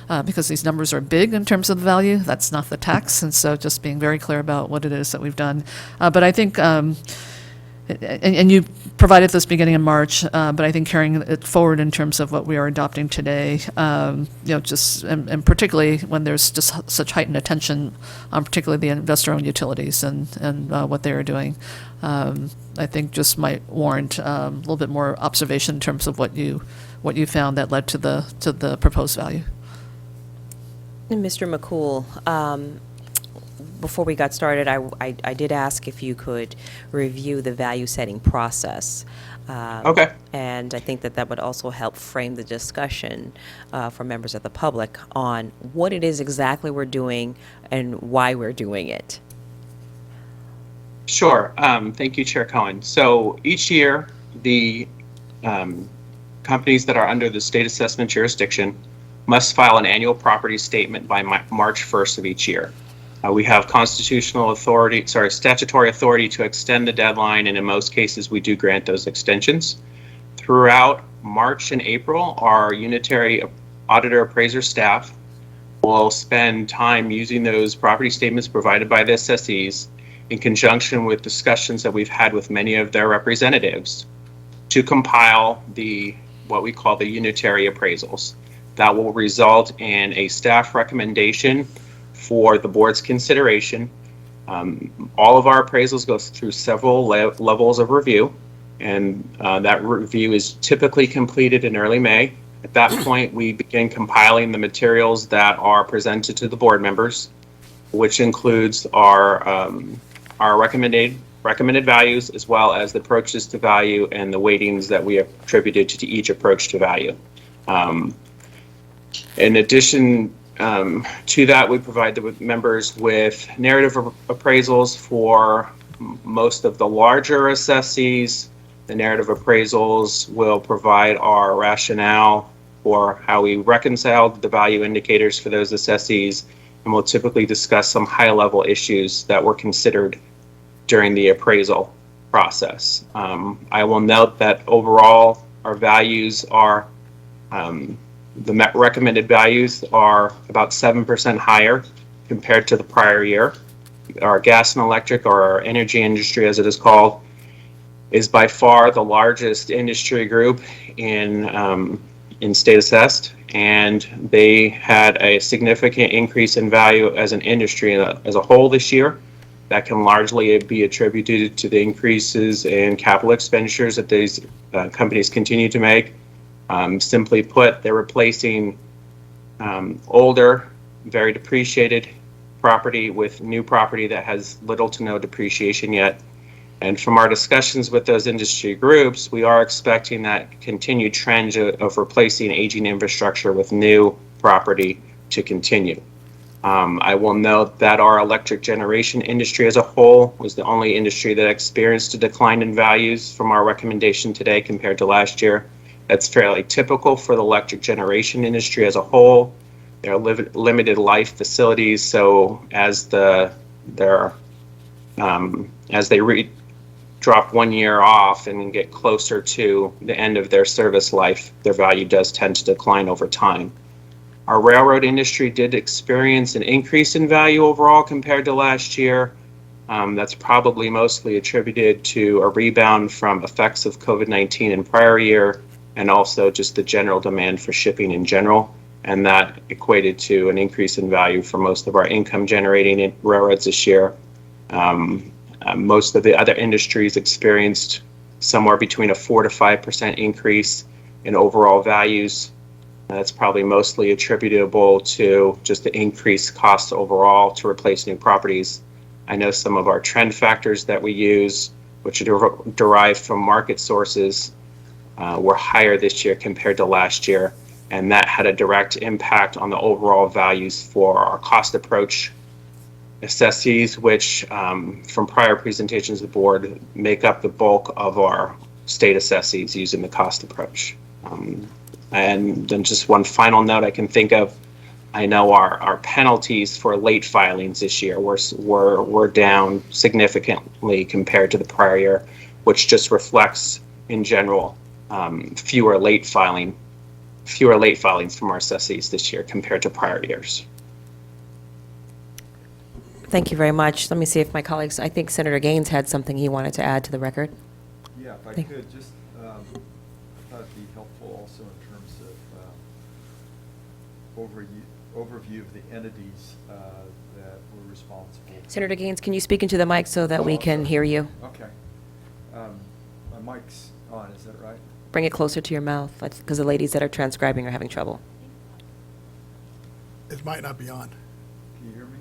because these numbers are big in terms of the value, that's not the tax, and so just being very clear about what it is that we've done. But I think, and you provided this beginning in March, but I think carrying it forward in terms of what we are adopting today, just and particularly when there's just such heightened attention on particularly the investor-owned utilities and what they are doing, I think just might warrant a little bit more observation in terms of what you found that led to the proposed value. And Mr. McCool, before we got started, I did ask if you could review the value setting process. Okay. And I think that would also help frame the discussion for members of the public on what it is exactly we're doing and why we're doing it. Sure. Thank you, Chair Cohen. So each year, the companies that are under the state assessment jurisdiction must file an annual property statement by March 1st of each year. We have statutory authority to extend the deadline, and in most cases, we do grant those extensions. Throughout March and April, our unitary auditor appraiser staff will spend time using those property statements provided by the assessees in conjunction with discussions that we've had with many of their representatives to compile what we call the unitary appraisals. that will result in a staff recommendation for the board's consideration. All of our appraisals go through several levels of review, and that review is typically completed in early May. At that point, we begin compiling the materials that are presented to the board members, which includes our recommended values, as well as the approaches to value and the weightings that we have attributed to each approach to value. In addition to that, we provide the members with narrative appraisals for most of the larger assessees. The narrative appraisals will provide our rationale for how we reconciled the value indicators for those assessees, and we'll typically discuss some high-level issues that were considered during the appraisal process. I will note that overall, our values are the recommended values are about 7% higher compared to the prior year. Our gas and electric, or our energy industry as it is called, is by far the largest industry group in state assessed, and they had a significant increase in value as an industry as a whole this year. That can largely be attributed to the increases in capital expenditures that these companies continue to make. Simply put, they're replacing older, very depreciated property with new property that has little to no depreciation yet. And from our discussions with those industry groups, we are expecting that continued trend of replacing aging infrastructure with new property to continue. I will note that our electric generation industry as a whole was the only industry that experienced a decline in values from our recommendation today compared to last year. That's fairly typical for the electric generation industry as a whole. They're limited life facilities, so as they drop 1 year off and get closer to the end of their service life, their value does tend to decline over time. Our railroad industry did experience an increase in value overall compared to last year. That's probably mostly attributed to a rebound from effects of COVID-19 in prior year, and also just the general demand for shipping in general. And that equated to an increase in value for most of our income generating railroads this year. Most of the other industries experienced somewhere between a 4 to 5% increase in overall values. That's probably mostly attributable to just the increased costs overall to replace new properties. I know some of our trend factors that we use, which are derived from market sources, were higher this year compared to last year, and that had a direct impact on the overall values for our cost approach assessees, which from prior presentations of the board make up the bulk of our state assessees using the cost approach. And then just one final note I can think of, I know our penalties for late filings this year were down significantly compared to the prior year, which just reflects in general fewer late filings from our assessees this year compared to prior years. Thank you very much. Let me see if my colleagues, I think Senator Gaines had something he wanted to add to the record. Yeah, if I could, just I thought it'd be helpful also in terms of overview of the entities that were responsible. Senator Gaines, can you speak into the mic so that we can hear you? Okay. My mic's on, is that right? Bring it closer to your mouth, because the ladies that are transcribing are having trouble. It might not be on. Can you hear me?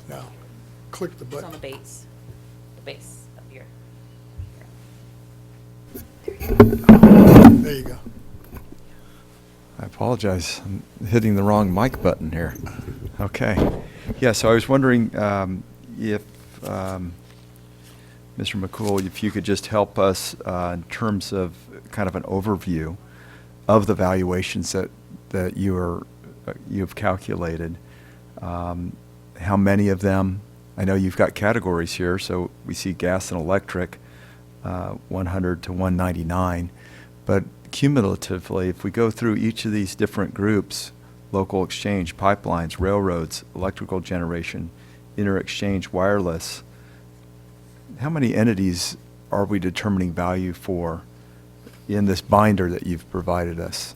No. Click the It's on button. the base. The base up here. There you go. I apologize. I'm hitting the wrong mic button here. Okay. Yeah, so I was wondering if, Mr. McCool, if you could just help us in terms of kind of an overview of the valuations that you've calculated. How many of them? I know you've got categories here, so we see gas and electric, 100 to 199, but cumulatively, if we go through each of these different groups, local exchange, pipelines, railroads, electrical generation, inter-exchange, wireless, how many entities are we determining value for in this binder that you've provided us?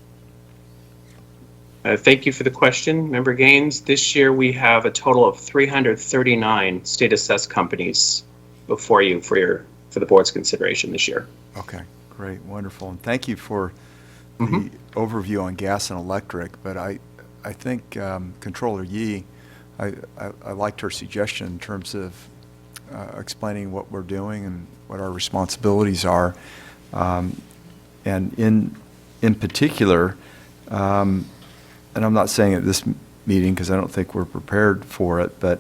Thank you for the question, Member Gaines. This year we have a total of 339 state assessed companies before you for the board's consideration this year. Okay, great, wonderful. And thank you for the overview on gas and electric, but I think Controller Yee, I liked her suggestion in terms of explaining what we're doing and what our responsibilities are. And in particular, and I'm not saying at this meeting because I don't think we're prepared for it, but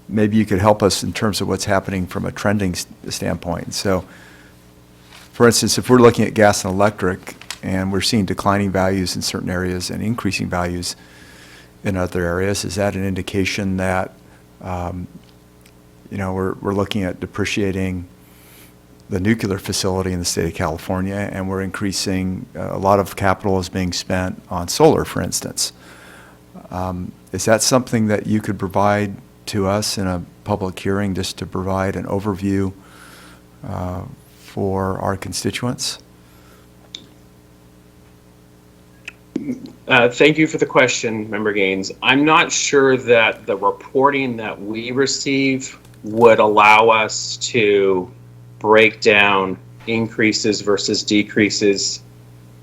maybe you could help us in terms of what's happening from a trending standpoint. So, for instance, if we're looking at gas and electric and we're seeing declining values in certain areas and increasing values in other areas, is that an indication that, we're looking at depreciating the nuclear facility in the state of California, and we're increasing, a lot of capital is being spent on solar, for instance. Is that something that you could provide to us in a public hearing, just to provide an overview for our constituents? Thank you for the question, Member Gaines. I'm not sure that the reporting that we receive would allow us to break down increases versus decreases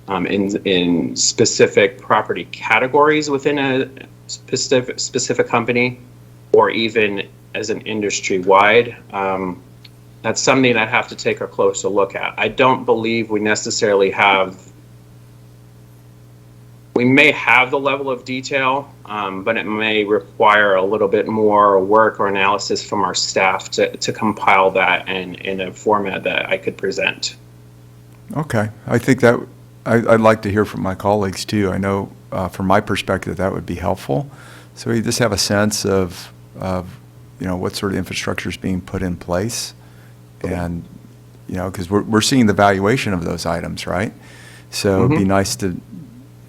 in specific property categories within a specific company, or even as an industry-wide. That's something I'd have to take a closer look at. I don't believe we necessarily have. We may have the level of detail, but it may require a little bit more work or analysis from our staff to compile that in a format that I could present. Okay, I think that I'd like to hear from my colleagues too. I know from my perspective that would be helpful. So we just have a sense of what sort of infrastructure is being put in place, and because we're seeing the valuation of those items, right? So it'd be nice to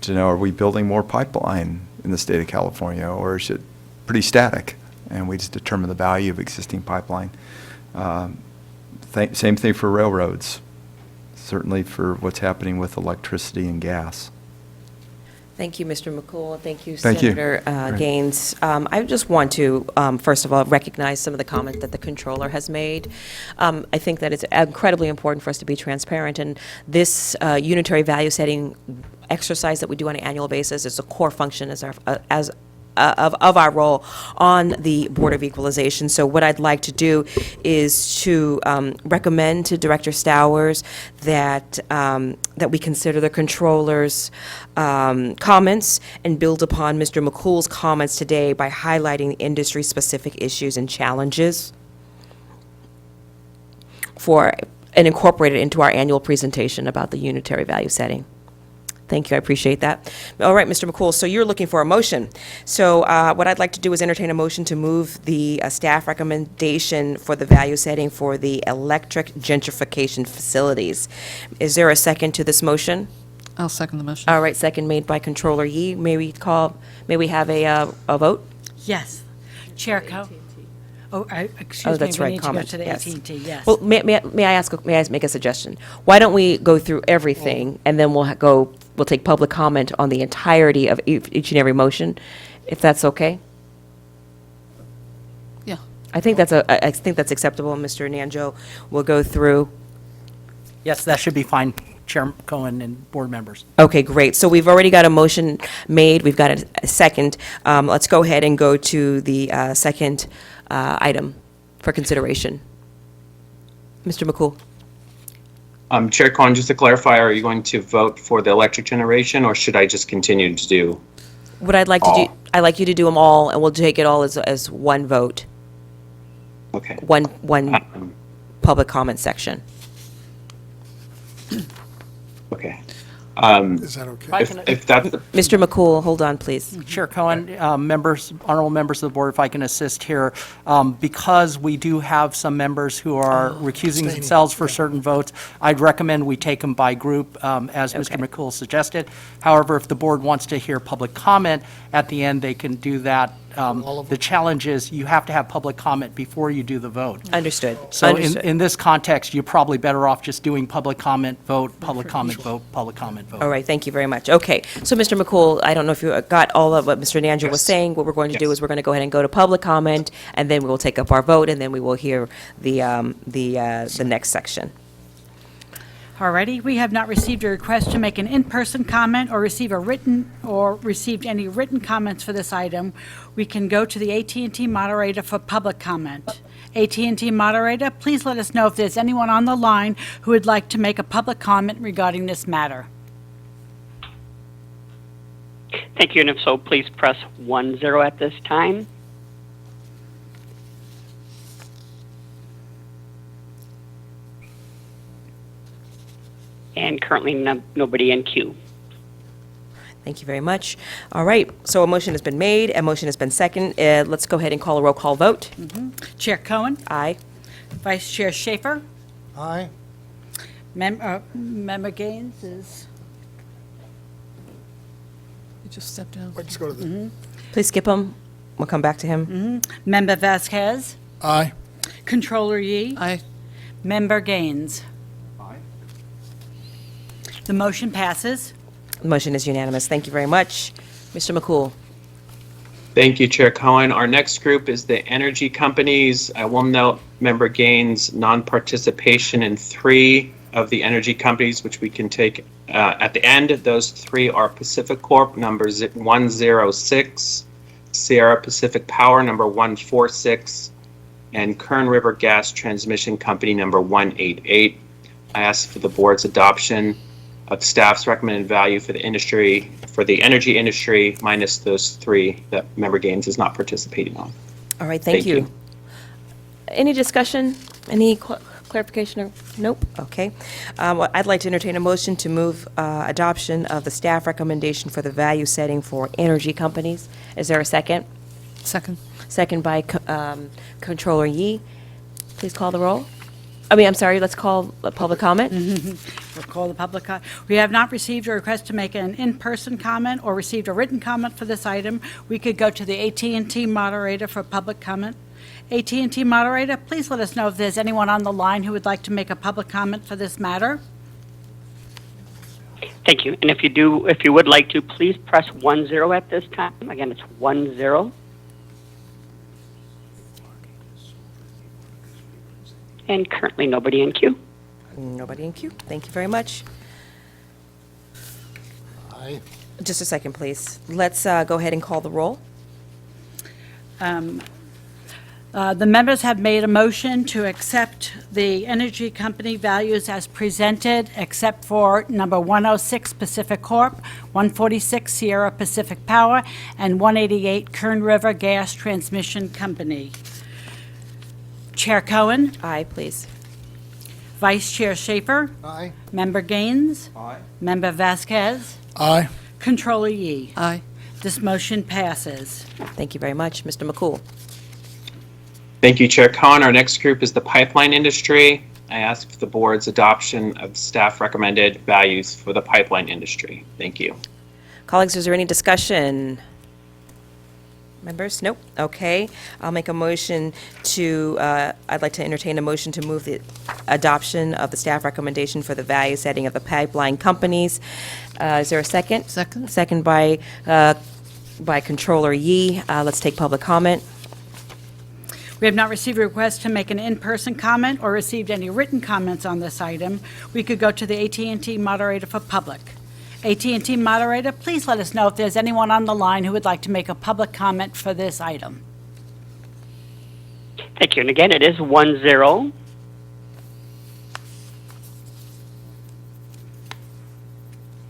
know, are we building more pipeline in the state of California, or is it pretty static and we just determine the value of existing pipeline? Same thing for railroads, certainly for what's happening with electricity and gas. Thank you, Mr. McCool. Thank you, Thank you. Senator Gaines. I just want to, first of all, recognize some of the comments that the controller has made. I think that it's incredibly important for us to be transparent, and this unitary value setting exercise that we do on an annual basis is a core function of our role on the Board of Equalization. So what I'd like to do is to recommend to Director Stowers that that we consider the controller's comments and build upon Mr. McCool's comments today by highlighting industry-specific issues and challenges and incorporate it into our annual presentation about the unitary value setting. Thank you, I appreciate that. All right, Mr. McCool, so you're looking for a motion. So what I'd like to do is entertain a motion to move the staff recommendation for the value setting for the electric gentrification facilities. Is there a second to this motion? I'll second the motion. All right, second made by Controller Yee. May we have a vote? Yes. Chair Coe? Oh, excuse me. Oh, that's we right, need to go comment, to the yes. AT&T, yes. Well, may I make a suggestion? Why don't we go through everything, and then we'll take public comment on the entirety of each and every motion, if that's okay? Yeah. I think that's acceptable, Mr. Nanjo. We'll go through. Yes, that should be fine, Chair Cohen and board members. Okay, great. So we've already got a motion made. We've got a second. Let's go ahead and go to the second item for consideration. Mr. McCool. Chair Cohen, just to clarify, are you going to vote for the electric generation, or should I just continue to do? What I'd like to do, I'd like you to do them all, and we'll take it all as one vote. Okay. One public comment section. Okay. Is that okay? If that's Mr. McCool, hold on, please. Chair Cohen, members, honorable members of the board, if I can assist here, because we do have some members who are recusing themselves for certain votes, I'd recommend we take them by group, as Mr. McCool suggested. However, if the board wants to hear public comment at the end, they can do that The challenge is you have to have public comment before you do the vote. Understood. So Understood. in this context, you're probably better off just doing public comment, vote, public comment, vote, public comment, vote. All right, thank you very much. Okay, so Mr. McCool, I don't know if you got all of what Mr. Nangel was Yes. saying. What we're going to do Yes. is we're going to go ahead and go to public comment, and then we will take up our vote, and then we will hear the next section. Alrighty, we have not received a request to make an in-person comment or received any written comments for this item. We can go to the AT&T moderator for public comment. AT&T moderator, please let us know if there's anyone on the line who would like to make a public comment regarding this matter. Thank you, and if so, please press 10 at this time. And currently nobody in queue. Thank you very much. All right, so a motion has been made, a motion has been seconded. Let's go ahead and call a roll call vote. Chair Cohen, Aye. Vice Chair Schaefer, Aye. Member Gaines is, You just step down. Let's just go to the, Please skip him. We'll come back to him. Member Vasquez, aye. Controller Yi, Aye. Member Gaines. Aye. The motion passes. The motion is unanimous. Thank you very much. Mr. McCool. Thank you, Chair Cohen. Our next group is the energy companies. I will note Member Gaines' non-participation in 3 of the energy companies, which we can take at the end. Those 3 are Pacific Corp, number 106, Sierra Pacific Power, number 146, and Kern River Gas Transmission Company, number 188. I ask for the board's adoption of staff's recommended value for the industry, for the energy industry, minus those 3 that Member Gaines is not participating on. All right, thank Thank you. you. Any discussion? Any clarification? Or nope? Okay. I'd like to entertain a motion to move adoption of the staff recommendation for the value setting for energy companies. Is there a second? Second. Second by Controller Yi. Please call the roll. I'm sorry, let's call public comment. We'll call the public. We have not received a request to make an in-person comment or received a written comment for this item. We could go to the AT&T moderator for public comment. AT&T moderator, please let us know if there's anyone on the line who would like to make a public comment for this matter. Thank you. And if you would like to, please press 10 at this time. Again, it's 10. And currently nobody in queue. Nobody in queue. Thank you very much. Aye. Just a second, please. Let's go ahead and call the roll. The members have made a motion to accept the energy company values as presented, except for number 106 Pacific Corp., 146 Sierra Pacific Power, and 188 Kern River Gas Transmission Company. Chair Cohen, Aye, please. Vice Chair Schaefer, Aye. Member Gaines, Aye. Member Vasquez, Aye. Controller Yi. Aye. This motion passes. Thank you very much. Mr. McCool. Thank you, Chair Cohen. Our next group is the pipeline industry. I ask for the board's adoption of staff recommended values for the pipeline industry. Thank you. Colleagues, is there any discussion? Members? Nope. Okay. I'll make a motion to, I'd like to entertain a motion to move the adoption of the staff recommendation for the value setting of the pipeline companies. Is there a second? Second. Second by Controller Yi. Let's take public comment. We have not received a request to make an in-person comment or received any written comments on this item. We could go to the AT&T moderator for public. AT&T moderator, please let us know if there's anyone on the line who would like to make a public comment for this item. Thank you. And again, it is 10.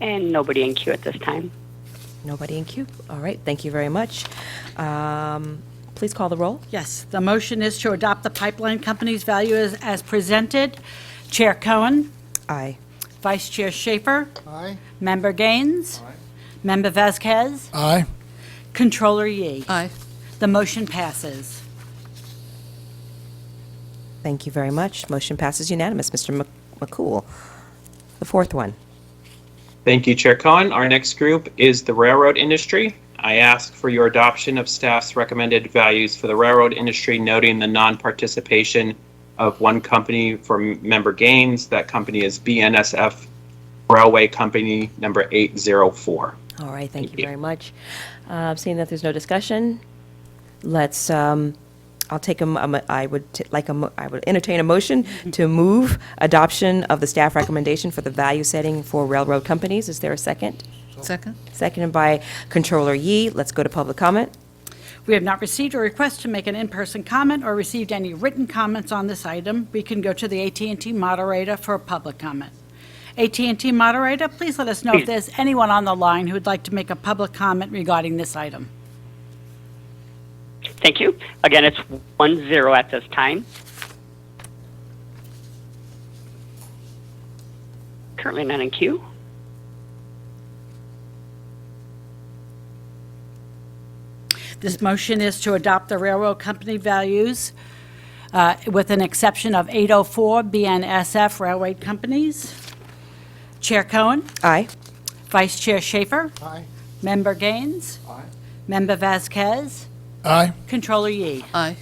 And nobody in queue at this time. Nobody in queue? All right, thank you very much. Please call the roll. Yes, the motion is to adopt the pipeline company's value as presented. Chair Cohen, Aye. Vice Chair Schaefer, Aye. Member Gaines, Member Vasquez, Aye. Controller Yi. Aye. The motion passes. Thank you very much. Motion passes unanimous. Mr. McCool, the fourth one. Thank you, Chair Cohen. Our next group is the railroad industry. I ask for your adoption of staff's recommended values for the railroad industry, noting the non-participation of one company for member gains. That company is BNSF Railway Company number 804. All right, thank you very much. Seeing that there's no discussion, let's, I'll take I would entertain a motion to move adoption of the staff recommendation for the value setting for railroad companies. Is there a second? Second? Seconded by Controller Yee. Let's go to public comment. We have not received a request to make an in-person comment or received any written comments on this item. We can go to the AT&T moderator for a public comment. AT&T moderator, please let us know if there's anyone on the line who would like to make a public comment regarding this item. Thank you. Again, it's 10 at this time. Currently not in queue. This motion is to adopt the railroad company values with an exception of 804 BNSF Railway Companies. Chair Cohen? Aye. Vice Chair Schaefer? Aye. Member Gaines? Aye. Member Vasquez? Aye. Controller Yee? Aye.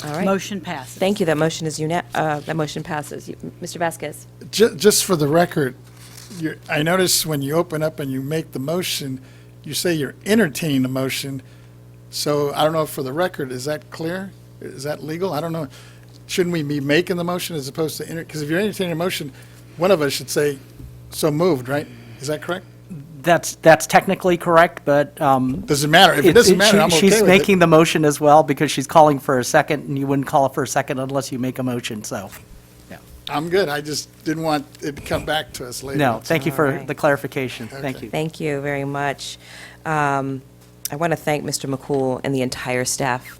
All right. Motion passes. Thank you. That motion is that motion passes. Mr. Vasquez? Just for the record, I noticed when you open up and you make the motion, you say you're entertaining the motion. So I don't know if for the record, is that clear? Is that legal? I don't know. Shouldn't we be making the motion as opposed to, because if you're entertaining a motion, one of us should say, so moved, right? Is that correct? That's technically correct, but Doesn't matter. If it doesn't matter, I'm okay she's with it. making the motion as well because she's calling for a second, and you wouldn't call it for a second unless you make a motion, so, yeah. I'm good. I just didn't want it to come back to us later. No, thank you All for right. the clarification. Thank Okay. you. Thank you very much. I want to thank Mr. McCool and the entire staff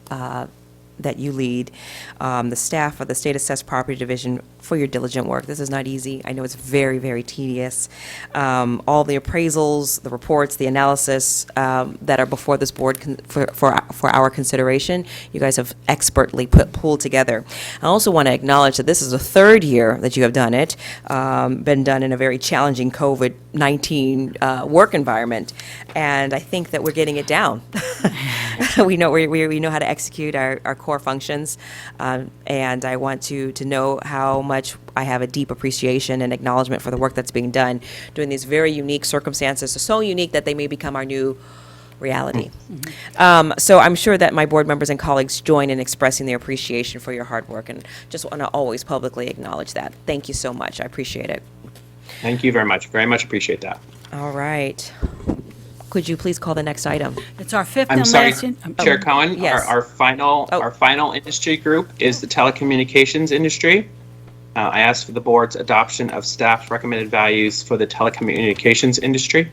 that you lead, the staff of the State Assessed Property Division, for your diligent work. This is not easy. I know it's very, very tedious. All the appraisals, the reports, the analysis that are before this board for our consideration, you guys have expertly pulled together. I also want to acknowledge that this is the third year that you have done it, been done in a very challenging COVID-19 work environment, and I think that we're getting it down. we know how to execute our core functions, and I want to know how much I have a deep appreciation and acknowledgement for the work that's being done during these very unique circumstances, so unique that they may become our new reality. So I'm sure that my board members and colleagues join in expressing their appreciation for your hard work, and just want to always publicly acknowledge that. Thank you so much. I appreciate it. Thank you very much. Very much appreciate that. All right. Could you please call the next item? It's our fifth I'm and sorry, last. Chair Cohen, yes. our final industry group is the telecommunications industry. I ask for the board's adoption of staff's recommended values for the telecommunications industry.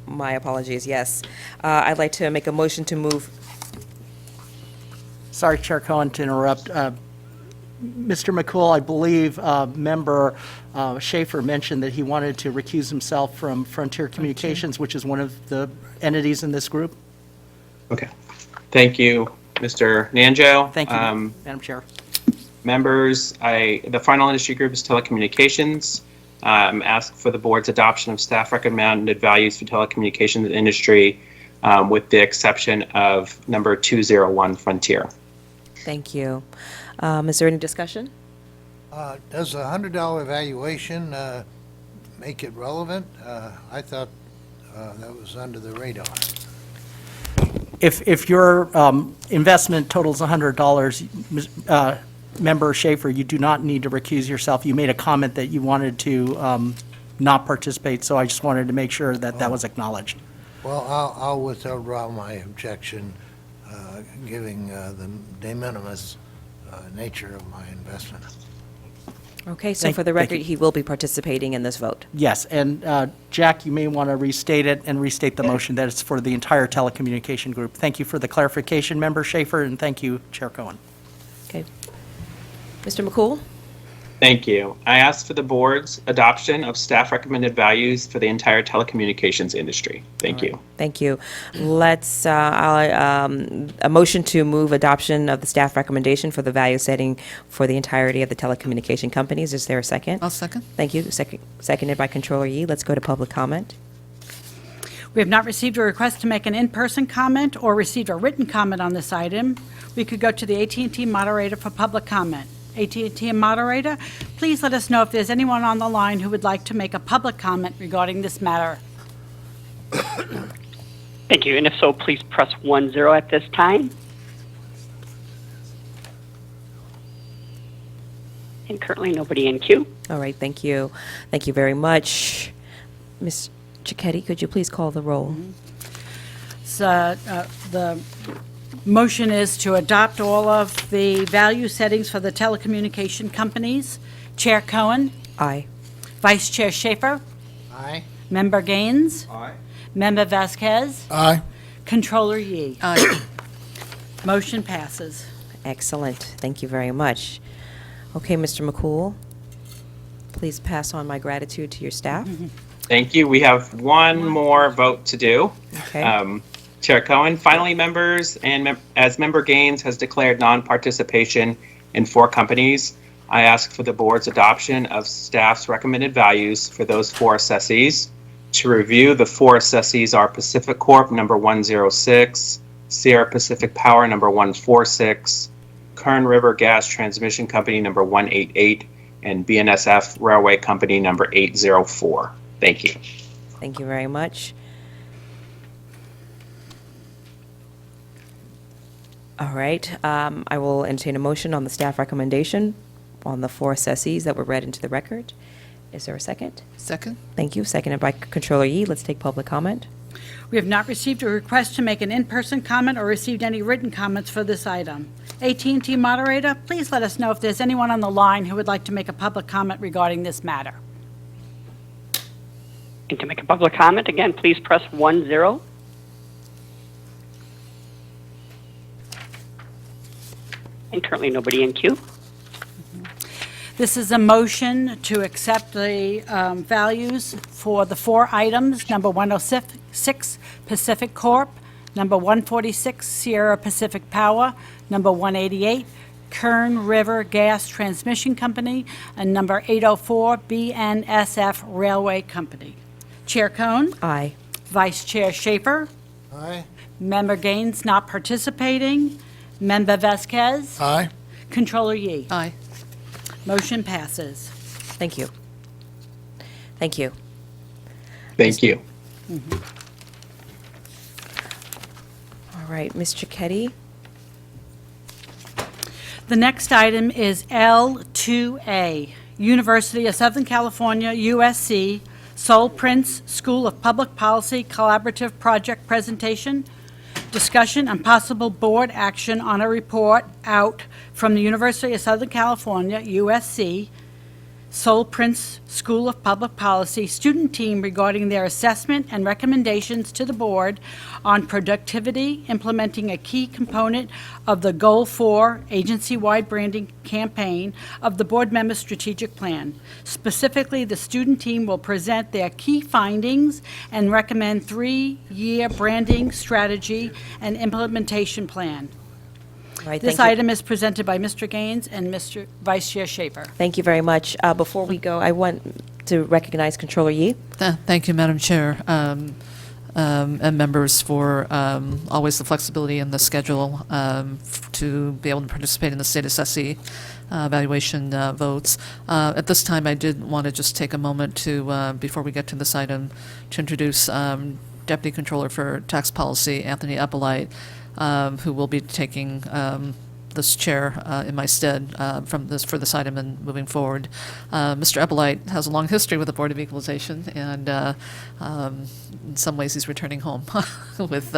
My apologies, yes. I'd like to make a motion to move. Sorry, Chair Cohen, to interrupt. Mr. McCool, I believe Member Schaefer mentioned that he wanted to recuse himself from Frontier Communications, which is one of the entities in this group. Okay. Thank you, Mr. Nanjo. Thank you, Madam Chair. Members, the final industry group is telecommunications. Ask for the board's adoption of staff recommended values for telecommunications industry, with the exception of number 201 Frontier. Thank you. Is there any discussion? Does a $100 valuation make it relevant? I thought that was under the radar. If your investment totals $100, Member Schaefer, you do not need to recuse yourself. You made a comment that you wanted to not participate, so I just wanted to make sure that that was acknowledged. Well, I'll withdraw my objection, giving the de minimis nature of my investment. Okay, so Thank- for the thank record, you. he will be participating in this vote. Yes, and Jack, you may want to restate it and restate the motion that it's for the entire telecommunication group. Thank you for the clarification, Member Schaefer, and thank you, Chair Cohen. Okay. Mr. McCool? Thank you. I ask for the board's adoption of staff recommended values for the entire telecommunications industry. Thank you. Thank you. Let's, a motion to move adoption of the staff recommendation for the value setting for the entirety of the telecommunication companies. Is there a second? I'll second. Thank you. Seconded by Controller Yee. Let's go to public comment. We have not received a request to make an in-person comment or received a written comment on this item. We could go to the AT&T moderator for public comment. AT&T moderator, please let us know if there's anyone on the line who would like to make a public comment regarding this matter. Thank you. And if so, please press 10 at this time. And currently nobody in queue. All right, thank you. Thank you very much. Ms. Cicchetti, could you please call the roll? So the motion is to adopt all of the value settings for the telecommunication companies. Chair Cohen, Aye. Vice Chair Schaefer, Aye. Member Gaines, Aye. Member Vasquez, Aye. Controller Yi. Aye. Motion passes. Excellent. Thank you very much. Okay, Mr. McCool, please pass on my gratitude to your staff. Thank you. We have one more vote to do. Okay. Chair Cohen, finally, members, and as Member Gaines has declared non-participation in 4 companies, I ask for the board's adoption of staff's recommended values for those 4 assessees. To review, the 4 assessees are Pacific Corp. number 106, Sierra Pacific Power number 146, Kern River Gas Transmission Company number 188, and BNSF Railway Company number 804. Thank you. Thank you very much. All right, I will entertain a motion on the staff recommendation on the 4 assessees that were read into the record. Is there a second? Second? Thank you. Seconded by Controller Yi. Let's take public comment. We have not received a request to make an in-person comment or received any written comments for this item. AT&T moderator, please let us know if there's anyone on the line who would like to make a public comment regarding this matter. And to make a public comment, again, please press 10. And currently nobody in queue. This is a motion to accept the values for the 4 items, number 106 Pacific Corp., number 146 Sierra Pacific Power, number 188 Kern River Gas Transmission Company, and number 804 BNSF Railway Company. Chair Cohen, Aye. Vice Chair Schaefer, Aye. Member Gaines not participating, Member Vasquez, Aye. Controller Yi. Aye. Motion passes. Thank you. Thank you. Thank you. All right, Ms. Cicchetti. The next item is L2A, University of Southern California, USC, Sol Prince School of Public Policy Collaborative Project Presentation, discussion and possible board action on a report out from the University of Southern California, USC, Sol Prince School of Public Policy student team regarding their assessment and recommendations to the board on productivity, implementing a key component of the Goal 4 agency-wide branding campaign of the board member strategic plan. Specifically, the student team will present their key findings and recommend 3-year branding strategy and implementation plan. All right, This thank you. item is presented by Mr. Gaines and Mr. Vice Chair Schaefer. Thank you very much. Before we go, I want to recognize Controller Yi. Thank you, Madam Chair, and members for always the flexibility in the schedule to be able to participate in the state assessee evaluation votes. At this time, I did want to just take a moment to, before we get to this item, to introduce Deputy Controller for Tax Policy, Anthony Eppolite, who will be taking this chair in my stead for this item and moving forward. Mr. Eppolite has a long history with the Board of Equalization, and in some ways he's returning home with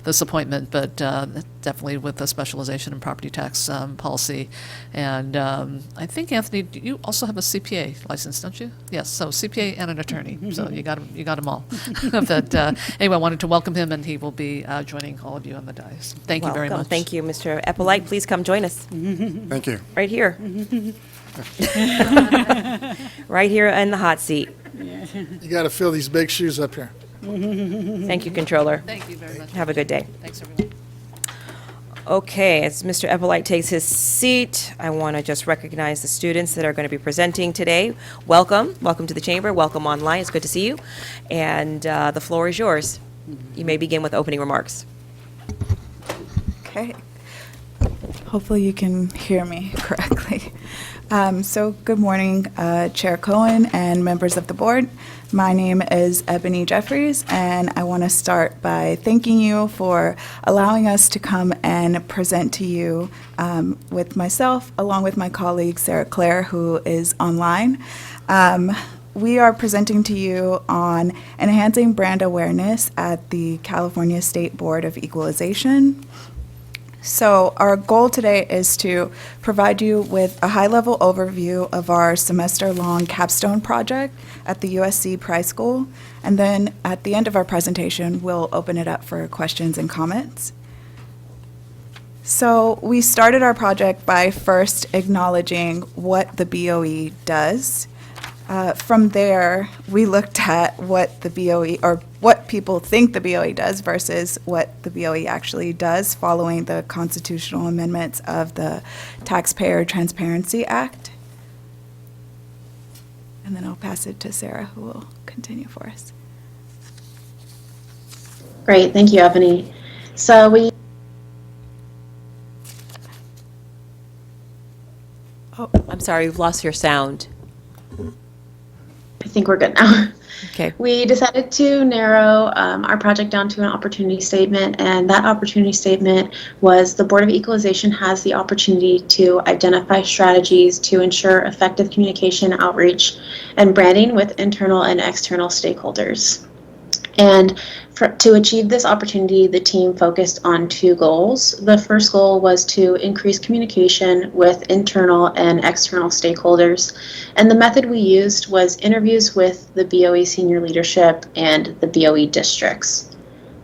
this appointment, but definitely with a specialization in property tax policy. And I think, Anthony, you also have a CPA license, don't you? Yes, so CPA and an attorney, so you got them all. But anyway, I wanted to welcome him, and he will be joining all of you on the dais. Thank you very Welcome. much. Thank you, Mr. Eppolite. Please come join us. Thank you. Right here. Right here in the hot seat. You got to fill these big shoes up here. Thank you, Controller. Thank you very much. Have a good day. Thanks, everyone. Okay, as Mr. Eppolite takes his seat, I want to just recognize the students that are going to be presenting today. Welcome. Welcome to the chamber. Welcome online. It's good to see you. And the floor is yours. You may begin with opening remarks. Okay. Hopefully you can hear me correctly. So good morning, Chair Cohen and members of the board. My name is Ebony Jeffries, and I want to start by thanking you for allowing us to come and present to you with myself, along with my colleague Sarah Claire, who is online. We are presenting to you on enhancing brand awareness at the California State Board of Equalization. So our goal today is to provide you with a high-level overview of our semester-long capstone project at the USC Price School, and then at the end of our presentation, we'll open it up for questions and comments. So we started our project by first acknowledging what the BoE does. From there, we looked at what the BoE, or what people think the BoE does versus what the BoE actually does following the constitutional amendments of the Taxpayer Transparency Act. And then I'll pass it to Sarah, who will continue for us. Great, thank you, Ebony. Oh, I'm sorry, we've lost your sound. I think we're good now. Okay. We decided to narrow our project down to an opportunity statement, and that opportunity statement was the Board of Equalization has the opportunity to identify strategies to ensure effective communication, outreach, and branding with internal and external stakeholders. And to achieve this opportunity, the team focused on two goals. The first goal was to increase communication with internal and external stakeholders. And the method we used was interviews with the BoE senior leadership and the BoE districts.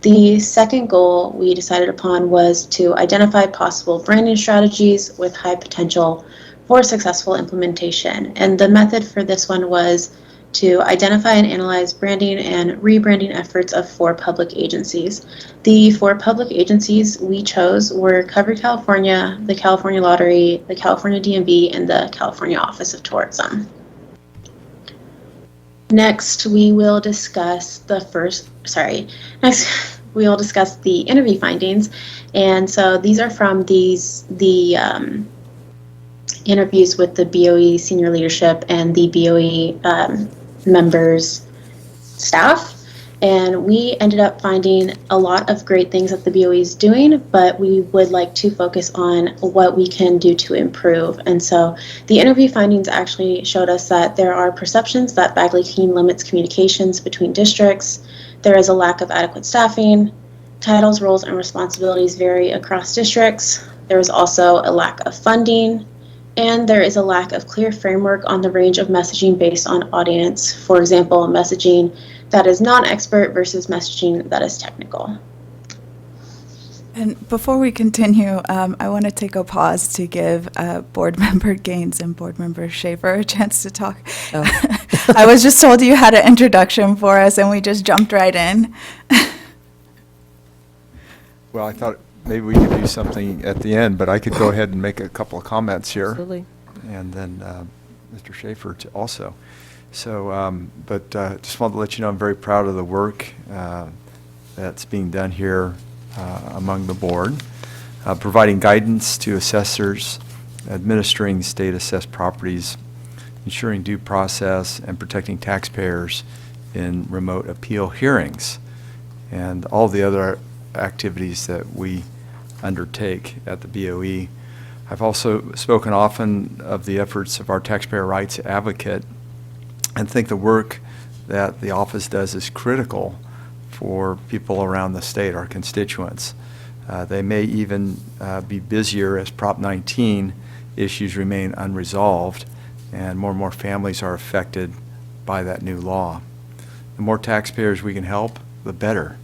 The second goal we decided upon was to identify possible branding strategies with high potential for successful implementation. And the method for this one was to identify and analyze branding and rebranding efforts of 4 public agencies. The 4 public agencies we chose were Cover California, the California Lottery, the California DMV, and the California Office of Tourism. Next, we will discuss the interview findings. And so these are from the interviews with the BoE senior leadership and the BoE members' staff. And we ended up finding a lot of great things that the BoE is doing, but we would like to focus on what we can do to improve. And so the interview findings actually showed us that there are perceptions that Bagley-Keene limits communications between districts. There is a lack of adequate staffing. Titles, roles, and responsibilities vary across districts. There is also a lack of funding. And there is a lack of clear framework on the range of messaging based on audience. For example, messaging that is non-expert versus messaging that is technical. And before we continue, I want to take a pause to give Board Member Gaines and Board Member Schaefer a chance to talk. Oh. I was just told you had an introduction for us, and we just jumped right in. Well, I thought maybe we could do something at the end, but I could go ahead and make a couple of comments here. Absolutely. And then Mr. Schaefer also. So, just wanted to let you know I'm very proud of the work that's being done here among the board, providing guidance to assessors, administering state-assessed properties, ensuring due process, and protecting taxpayers in remote appeal hearings, and all the other activities that we undertake at the BoE. I've also spoken often of the efforts of our taxpayer rights advocate and think the work that the office does is critical for people around the state, our constituents. They may even be busier as Prop 19 issues remain unresolved and more families are affected by that new law. The more taxpayers we can help, the better.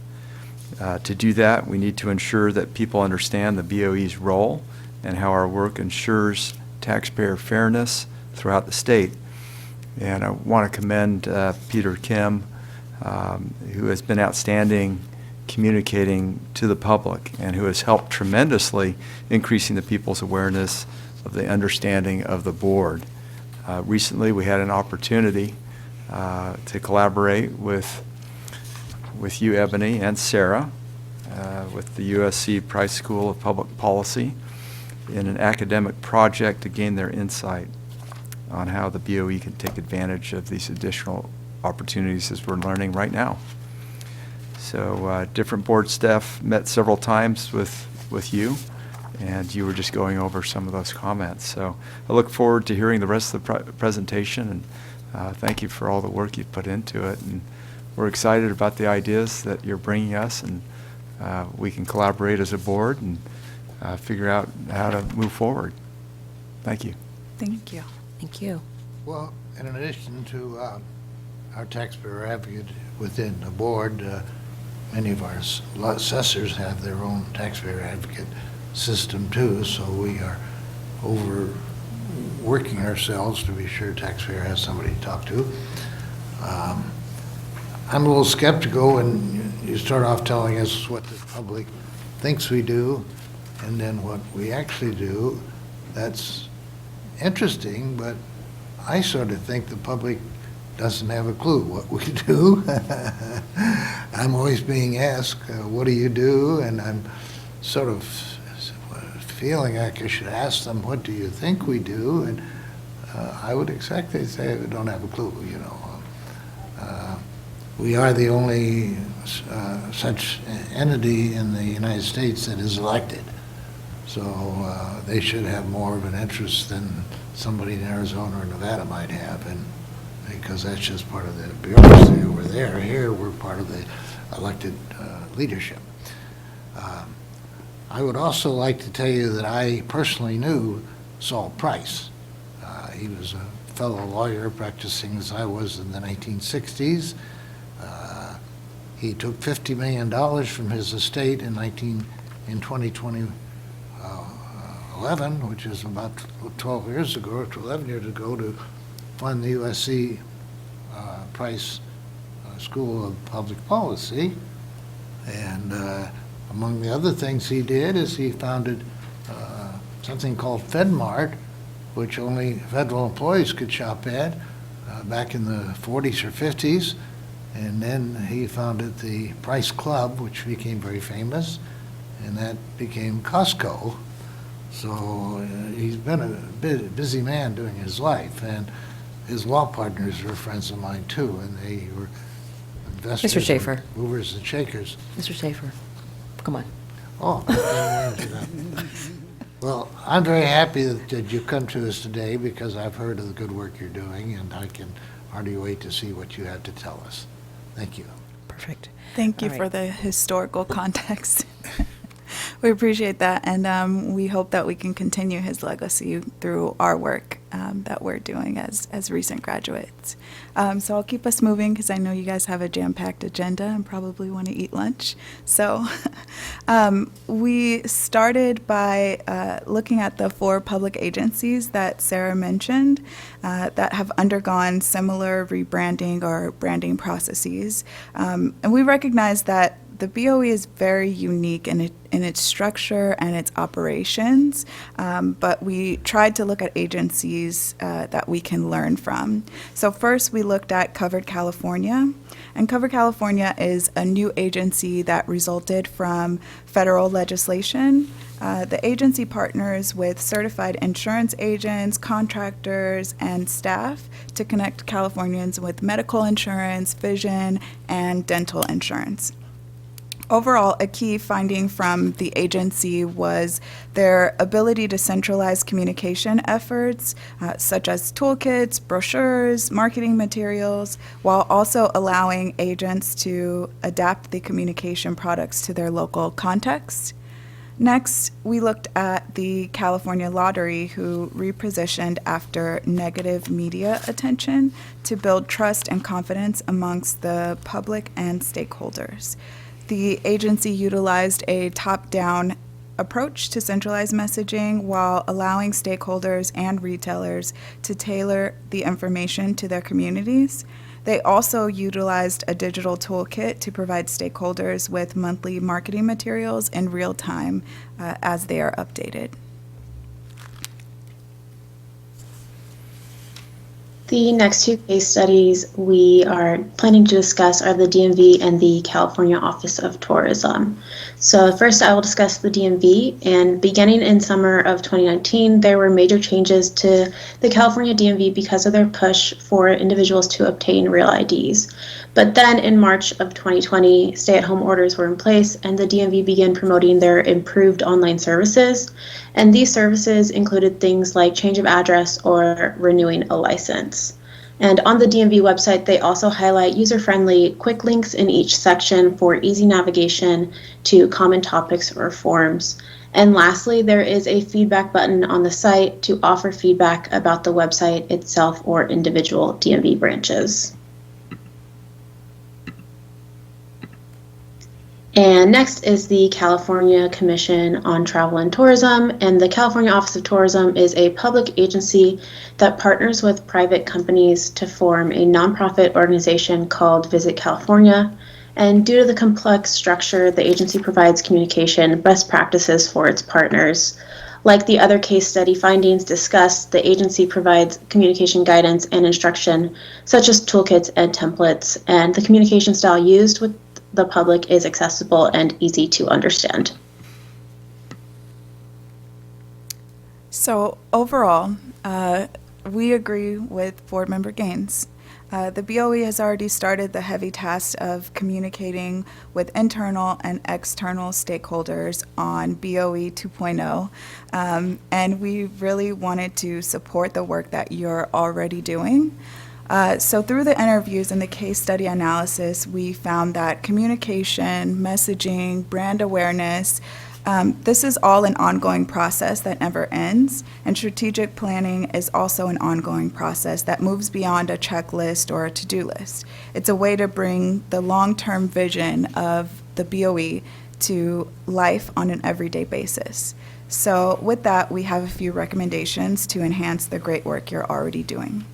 To do that, we need to ensure that people understand the BoE's role and how our work ensures taxpayer fairness throughout the state. And I want to commend Peter Kim, who has been outstanding communicating to the public and who has helped tremendously increasing the people's awareness of the understanding of the board. Recently, we had an opportunity to collaborate with with you, Ebony, and Sarah, with the USC Price School of Public Policy in an academic project to gain their insight on how the BoE can take advantage of these additional opportunities as we're learning right now. So different board staff met several times with you, and you were just going over some of those comments. So I look forward to hearing the rest of the presentation, and thank you for all the work you've put into it. And we're excited about the ideas that you're bringing us, and we can collaborate as a board and figure out how to move forward. Thank you. Thank you. Thank you. Well, in addition to our taxpayer advocate within the board, many of our assessors have their own taxpayer advocate system too, so we are overworking ourselves to be sure taxpayer has somebody to talk to. I'm a little skeptical when you start off telling us what the public thinks we do and then what we actually do. That's interesting, but I sort of think the public doesn't have a clue what we do. I'm always being asked, what do you do? And I'm sort of feeling like I should ask them, what do you think we do? And I would exactly say we don't have a clue, you know. We are the only such entity in the United States that is elected. So they should have more of an interest than somebody in Arizona or Nevada might have, and because that's just part of the bureaucracy over there. Here, we're part of the elected leadership. I would also like to tell you that I personally knew Saul Price. He was a fellow lawyer practicing as I was in the 1960s. He took $50 million from his estate in 2011, which is about 12 years ago, or 11 years ago, to fund the USC Price School of Public Policy. And among the other things he did is he founded something called FedMart, which only federal employees could shop at back in the 40s or 50s. And then he founded the Price Club, which became very famous, and that became Costco. So he's been a busy man during his life, and his law partners are friends of mine too, and they were investors. Mr. Schaefer. Movers and shakers. Mr. Schaefer, come on. Oh, well, I'm very happy that you've come to us today because I've heard of the good work you're doing, and I can hardly wait to see what you have to tell us. Thank you. Perfect. Thank you All for right. the historical context. We appreciate that, and we hope that we can continue his legacy through our work that we're doing as recent graduates. So I'll keep us moving because I know you guys have a jam-packed agenda and probably want to eat lunch. So we started by looking at the 4 public agencies that Sarah mentioned that have undergone similar rebranding or branding processes. And we recognize that the BoE is very unique in its structure and its operations, but we tried to look at agencies that we can learn from. So first, we looked at Covered California, and Covered California is a new agency that resulted from federal legislation. The agency partners with certified insurance agents, contractors, and staff to connect Californians with medical insurance, vision, and dental insurance. Overall, a key finding from the agency was their ability to centralize communication efforts, such as toolkits, brochures, marketing materials, while also allowing agents to adapt the communication products to their local context. Next, we looked at the California Lottery, who repositioned after negative media attention to build trust and confidence amongst the public and stakeholders. The agency utilized a top-down approach to centralized messaging while allowing stakeholders and retailers to tailor the information to their communities. They also utilized a digital toolkit to provide stakeholders with monthly marketing materials in real time as they are updated. The next two case studies we are planning to discuss are the DMV and the California Office of Tourism. So first I will discuss the DMV, and beginning in summer of 2019, there were major changes to the California DMV because of their push for individuals to obtain real IDs. But then in March of 2020, stay-at-home orders were in place and the DMV began promoting their improved online services. And these services included things like change of address or renewing a license. And on the DMV website, they also highlight user-friendly quick links in each section for easy navigation to common topics or forms. And lastly, there is a feedback button on the site to offer feedback about the website itself or individual DMV branches. And next is the California Commission on Travel and Tourism. And the California Office of Tourism is a public agency that partners with private companies to form a nonprofit organization called Visit California. And due to the complex structure, the agency provides communication best practices for its partners. Like the other case study findings discussed, the agency provides communication guidance and instruction, such as toolkits and templates, and the communication style used with the public is accessible and easy to understand. So overall, we agree with Board Member Gaines. The BoE has already started the heavy task of communicating with internal and external stakeholders on BoE 2.0, and we really wanted to support the work that you're already doing. So through the interviews and the case study analysis, we found that communication, messaging, brand awareness, this is all an ongoing process that never ends, and strategic planning is also an ongoing process that moves beyond a checklist or a to-do list. It's a way to bring the long-term vision of the BoE to life on an everyday basis. So with that, we have a few recommendations to enhance the great work you're already doing.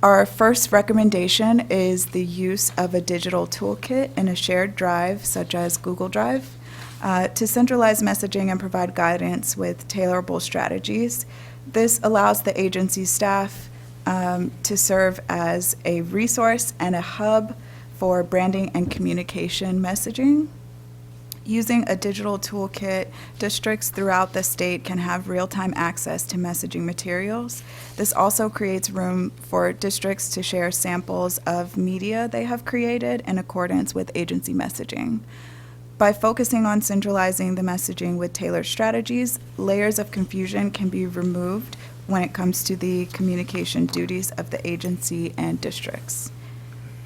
Our first recommendation is the use of a digital toolkit in a shared drive, such as Google Drive, to centralize messaging and provide guidance with tailorable strategies. This allows the agency staff to serve as a resource and a hub for branding and communication messaging. Using a digital toolkit, districts throughout the state can have real-time access to messaging materials. This also creates room for districts to share samples of media they have created in accordance with agency messaging. By focusing on centralizing the messaging with tailored strategies, layers of confusion can be removed when it comes to the communication duties of the agency and districts.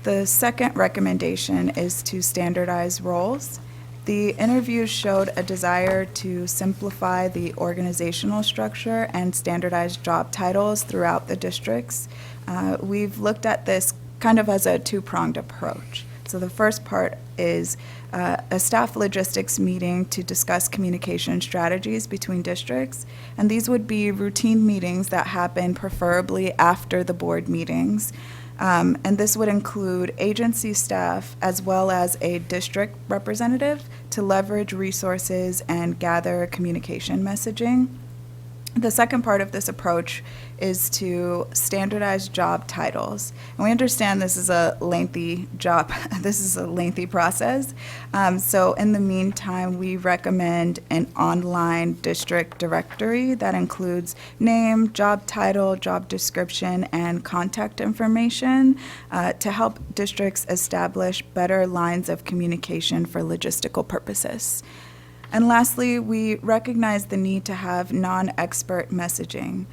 The second recommendation is to standardize roles. The interviews showed a desire to simplify the organizational structure and standardize job titles throughout the districts. We've looked at this kind of as a two-pronged approach. So the first part is a staff logistics meeting to discuss communication strategies between districts. And these would be routine meetings that happen preferably after the board meetings. And this would include agency staff as well as a district representative to leverage resources and gather communication messaging. The second part of this approach is to standardize job titles. And we understand this is a lengthy job, this is a lengthy process. So in the meantime, we recommend an online district directory that includes name, job title, job description, and contact information to help districts establish better lines of communication for logistical purposes. And lastly, we recognize the need to have non-expert messaging.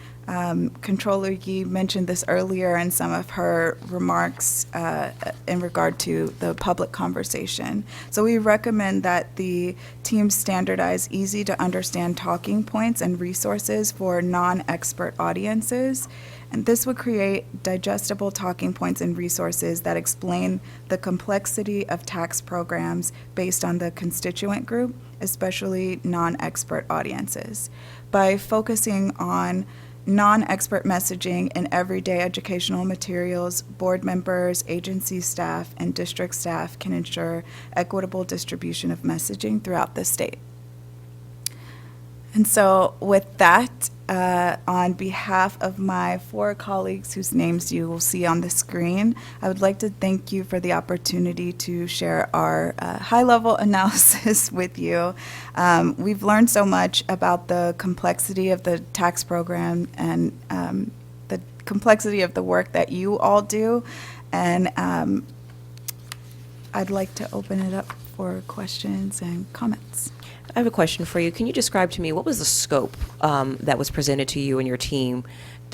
Controller Yee mentioned this earlier in some of her remarks in regard to the public conversation. So we recommend that the team standardize easy to understand talking points and resources for non-expert audiences. And this would create digestible talking points and resources that explain the complexity of tax programs based on the constituent group, especially non-expert audiences. By focusing on non-expert messaging in everyday educational materials, board members, agency staff, and district staff can ensure equitable distribution of messaging throughout the state. And so with that, on behalf of my 4 colleagues whose names you will see on the screen, I would like to thank you for the opportunity to share our high-level analysis with you. We've learned so much about the complexity of the tax program and the complexity of the work that you all do, and I'd like to open it up for questions and comments. I have a question for you. Can you describe to me what was the scope that was presented to you and your team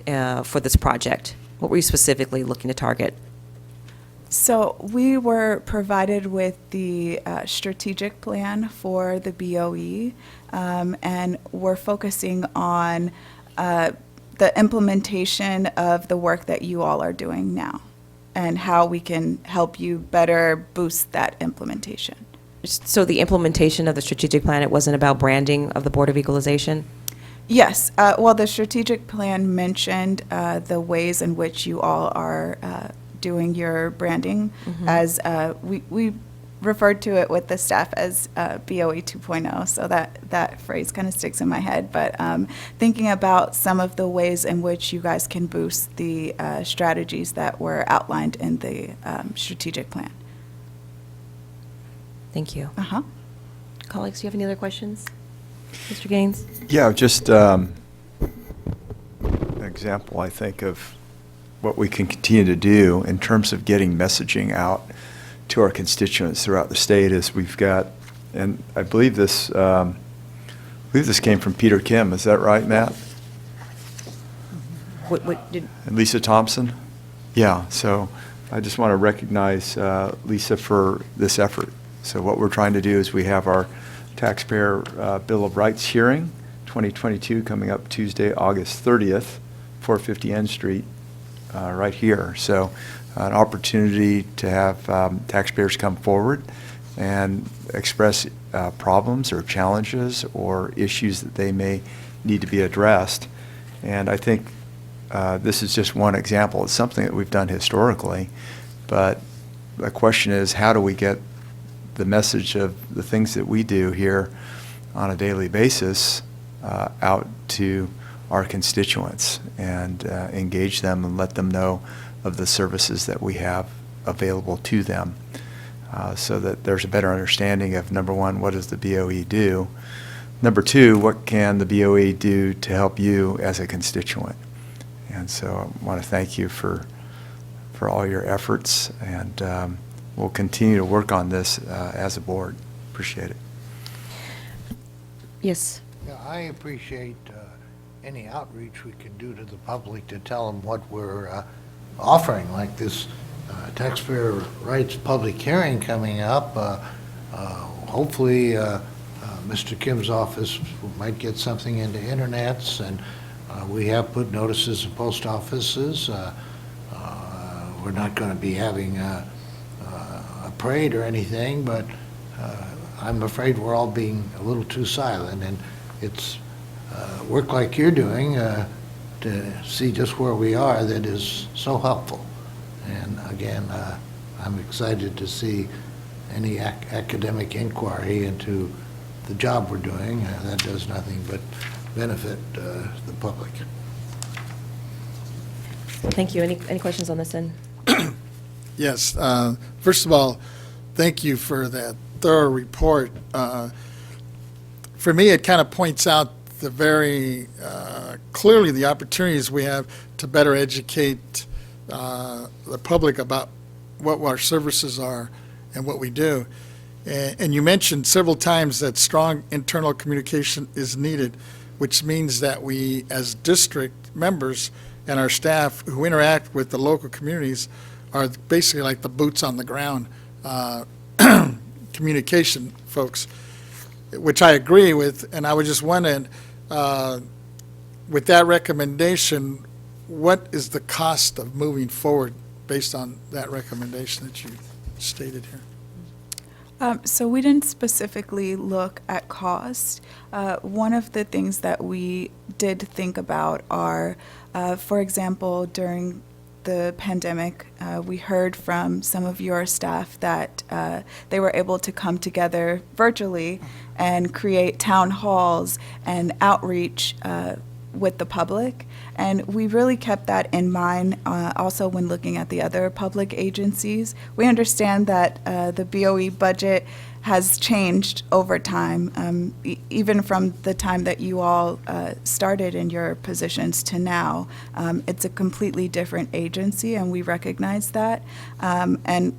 for this project? What were you specifically looking to target? So we were provided with the strategic plan for the BoE, and we're focusing on the implementation of the work that you all are doing now and how we can help you better boost that implementation. So the implementation of the strategic plan, it wasn't about branding of the Board of Equalization? Yes. Well, the strategic plan mentioned the ways in which you all are doing your branding, as we referred to it with the staff as BoE 2.0, so that phrase kind of sticks in my head. But thinking about some of the ways in which you guys can boost the strategies that were outlined in the strategic plan. Thank you. Uh-huh. Colleagues, do you have any other questions? Mr. Gaines? Yeah, just an example, I think, of what we can continue to do in terms of getting messaging out to our constituents throughout the state is we've got, and I believe this came from Peter Kim. Is that right, Matt? What did? And Lisa Thompson? Yeah, so I just want to recognize Lisa for this effort. So what we're trying to do is we have our Taxpayer Bill of Rights hearing, 2022, coming up Tuesday, August 30th, 450 N Street, right here. So an opportunity to have taxpayers come forward and express problems or challenges or issues that they may need to be addressed. And I think this is just one example. It's something that we've done historically, but the question is, how do we get the message of the things that we do here on a daily basis out to our constituents and engage them and let them know of the services that we have available to them, so that there's a better understanding of, number one, what does the BoE do? Number two, what can the BoE do to help you as a constituent? And so I want to thank you for all your efforts, and we'll continue to work on this as a board. Appreciate it. Yes. Yeah, I appreciate any outreach we can do to the public to tell them what we're offering, like this taxpayer rights public hearing coming up. Hopefully, Mr. Kim's office might get something into internets, and we have put notices in post offices. We're not going to be having a parade or anything, but I'm afraid we're all being a little too silent, and it's work like you're doing to see just where we are that is so helpful. And again, I'm excited to see any academic inquiry into the job we're doing. That does nothing but benefit the public. Thank you. Any questions on this end? Yes. First of all, thank you for that thorough report. For me, it kind of points out the very clearly the opportunities we have to better educate the public about what our services are and what we do. And you mentioned several times that strong internal communication is needed, which means that we, as district members and our staff who interact with the local communities, are basically like the boots on the ground communication folks, which I agree with. And I was just wondering, with that recommendation, what is the cost of moving forward based on that recommendation that you stated here? So we didn't specifically look at cost. One of the things that we did think about are, for example, during the pandemic, we heard from some of your staff that they were able to come together virtually and create town halls and outreach with the public. And we really kept that in mind also when looking at the other public agencies. We understand that the BOE budget has changed over time, even from the time that you all started in your positions to now. It's a completely different agency, and we recognize that. And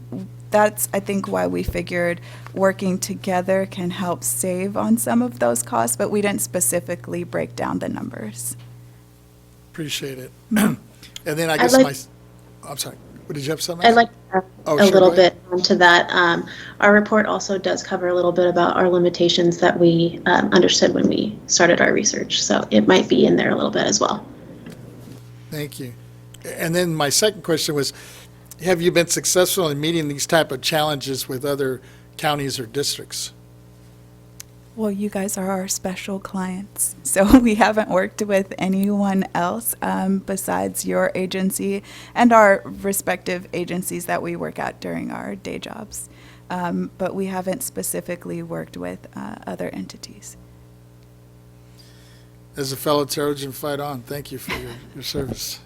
that's, I think, why we figured working together can help save on some of those costs, but we didn't specifically break down the numbers. Appreciate it. And then I guess I'm sorry, what, did you have something? I'd like to add Oh, a sure, little go ahead. bit onto that. Our report also does cover a little bit about our limitations that we understood when we started our research. So it might be in there a little bit as well. Thank you. And then my second question was, have you been successful in meeting these type of challenges with other counties or districts? Well, you guys are our special clients, so we haven't worked with anyone else besides your agency and our respective agencies that we work at during our day jobs. But we haven't specifically worked with other entities. As a fellow Trojan, fight on. Thank you for your service.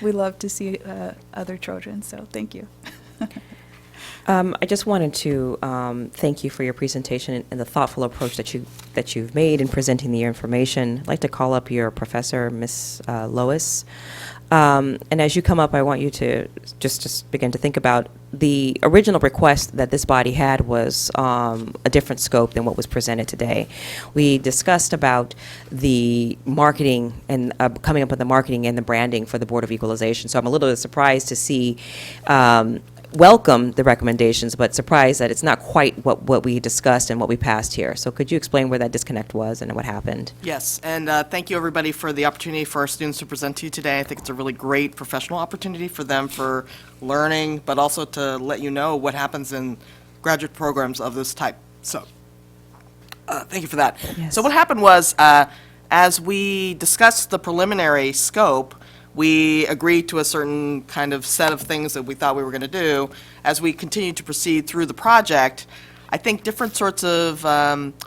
We love to see other Trojans, so thank you. I just wanted to thank you for your presentation and the thoughtful approach that you've made in presenting the information. I'd like to call up your professor, Ms. Lois. And as you come up, I want you to just begin to think about the original request that this body had was a different scope than what was presented today. We discussed about the marketing and coming up with the marketing and the branding for the Board of Equalization. So I'm a little bit surprised to see welcome the recommendations, but surprised that it's not quite what we discussed and what we passed here. So could you explain where that disconnect was and what happened? Yes, and thank you, everybody, for the opportunity for our students to present to you today. I think it's a really great professional opportunity for them for learning, but also to let you know what happens in graduate programs of this type. So thank you for that. Yes. So what happened was, as we discussed the preliminary scope, we agreed to a certain kind of set of things that we thought we were going to do. As we continued to proceed through the project, I think different sorts of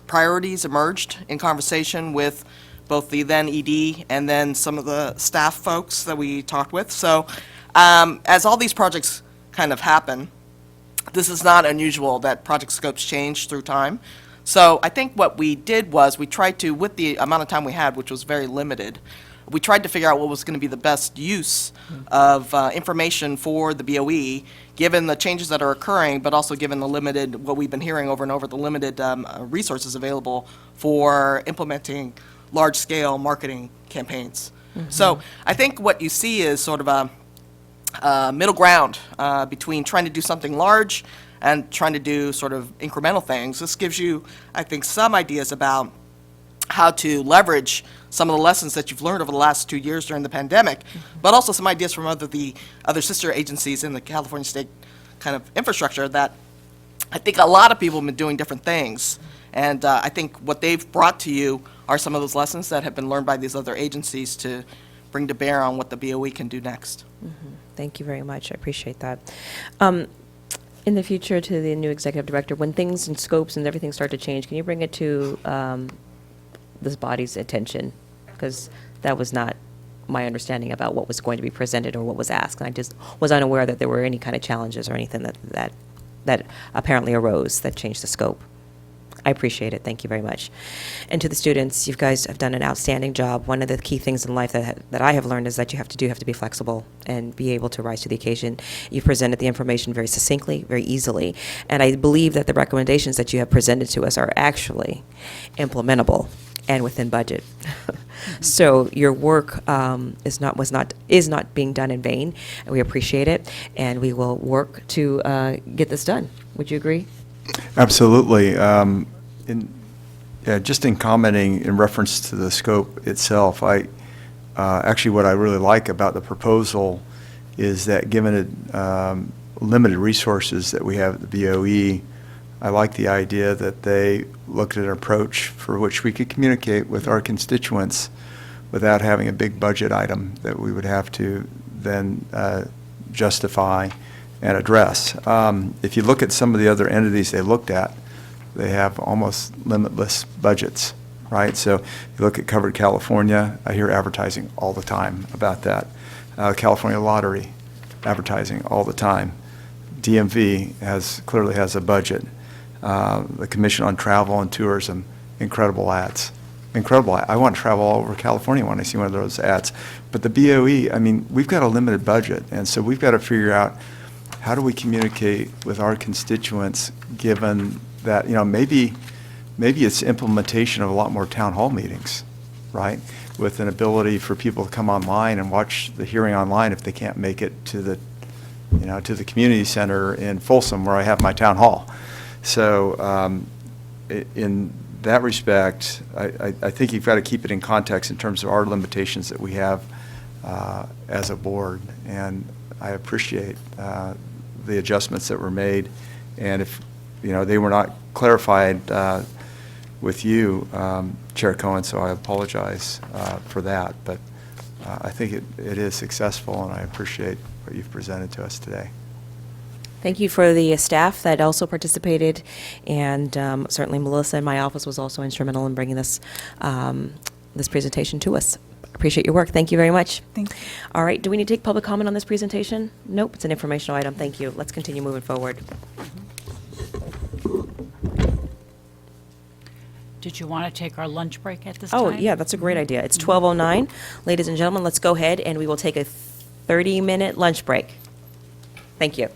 priorities emerged in conversation with both the then ED and then some of the staff folks that we talked with. So as all these projects kind of happen, this is not unusual that project scopes change through time. So I think what we did was we tried to, with the amount of time we had, which was very limited, we tried to figure out what was going to be the best use of information for the BOE, given the changes that are occurring, but also given the limited, what we've been hearing over and over, the limited resources available for implementing large-scale marketing campaigns. So I think what you see is sort of a middle ground between trying to do something large and trying to do sort of incremental things. This gives you, I think, some ideas about how to leverage some of the lessons that you've learned over the last 2 years during the pandemic, but also some ideas from the other sister agencies in the California state kind of infrastructure that I think a lot of people have been doing different things. And I think what they've brought to you are some of those lessons that have been learned by these other agencies to bring to bear on what the BOE can do next. Thank you very much. I appreciate that. In the future, to the new executive director, when things and scopes and everything start to change, can you bring it to this body's attention? Because that was not my understanding about what was going to be presented or what was asked. And I just was unaware that there were any kind of challenges or anything that apparently arose that changed the scope. I appreciate it. Thank you very much. And to the students, you guys have done an outstanding job. One of the key things in life that I have learned is that you have to be flexible and be able to rise to the occasion. You've presented the information very succinctly, very easily, and I believe that the recommendations that you have presented to us are actually implementable and within budget. So your work is not being done in vain, and we appreciate it, and we will work to get this done. Would you agree? Absolutely. Just in commenting in reference to the scope itself, actually what I really like about the proposal is that given it limited resources that we have at the BOE, I like the idea that they looked at an approach for which we could communicate with our constituents without having a big budget item that we would have to then justify and address. If you look at some of the other entities they looked at, they have almost limitless budgets. right? So you look at Covered California, I hear advertising all the time about that. California Lottery, advertising all the time. DMV clearly has a budget. The Commission on Travel and Tourism, incredible ads. Incredible. I want to travel all over California when I see one of those ads. But the BoE, I mean, we've got a limited budget, and so we've got to figure out how do we communicate with our constituents, given that, maybe it's implementation of a lot more town hall meetings, right? With an ability for people to come online and watch the hearing online if they can't make it to the, to the community center in Folsom where I have my town hall. So in that respect, I think you've got to keep it in context in terms of our limitations that we have as a board. And I appreciate the adjustments that were made. And if, they were not clarified with you, Chair Cohen, so I apologize for that. But I think it is successful, and I appreciate what you've presented to us today. Thank you for the staff that also participated, and certainly Melissa in my office was also instrumental in bringing this this presentation to us. Appreciate your work. Thank you very much. Thank you. All right, do we need to take public comment on this presentation? Nope, it's an informational item. Thank you. Let's continue moving forward. Did you want to take our lunch break at this Oh, time? yeah, that's a great idea. It's 12:09. Ladies and gentlemen, let's go ahead and we will take a 30-minute lunch break. Thank you.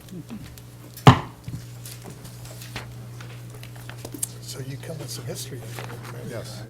So you come with some history. Yes.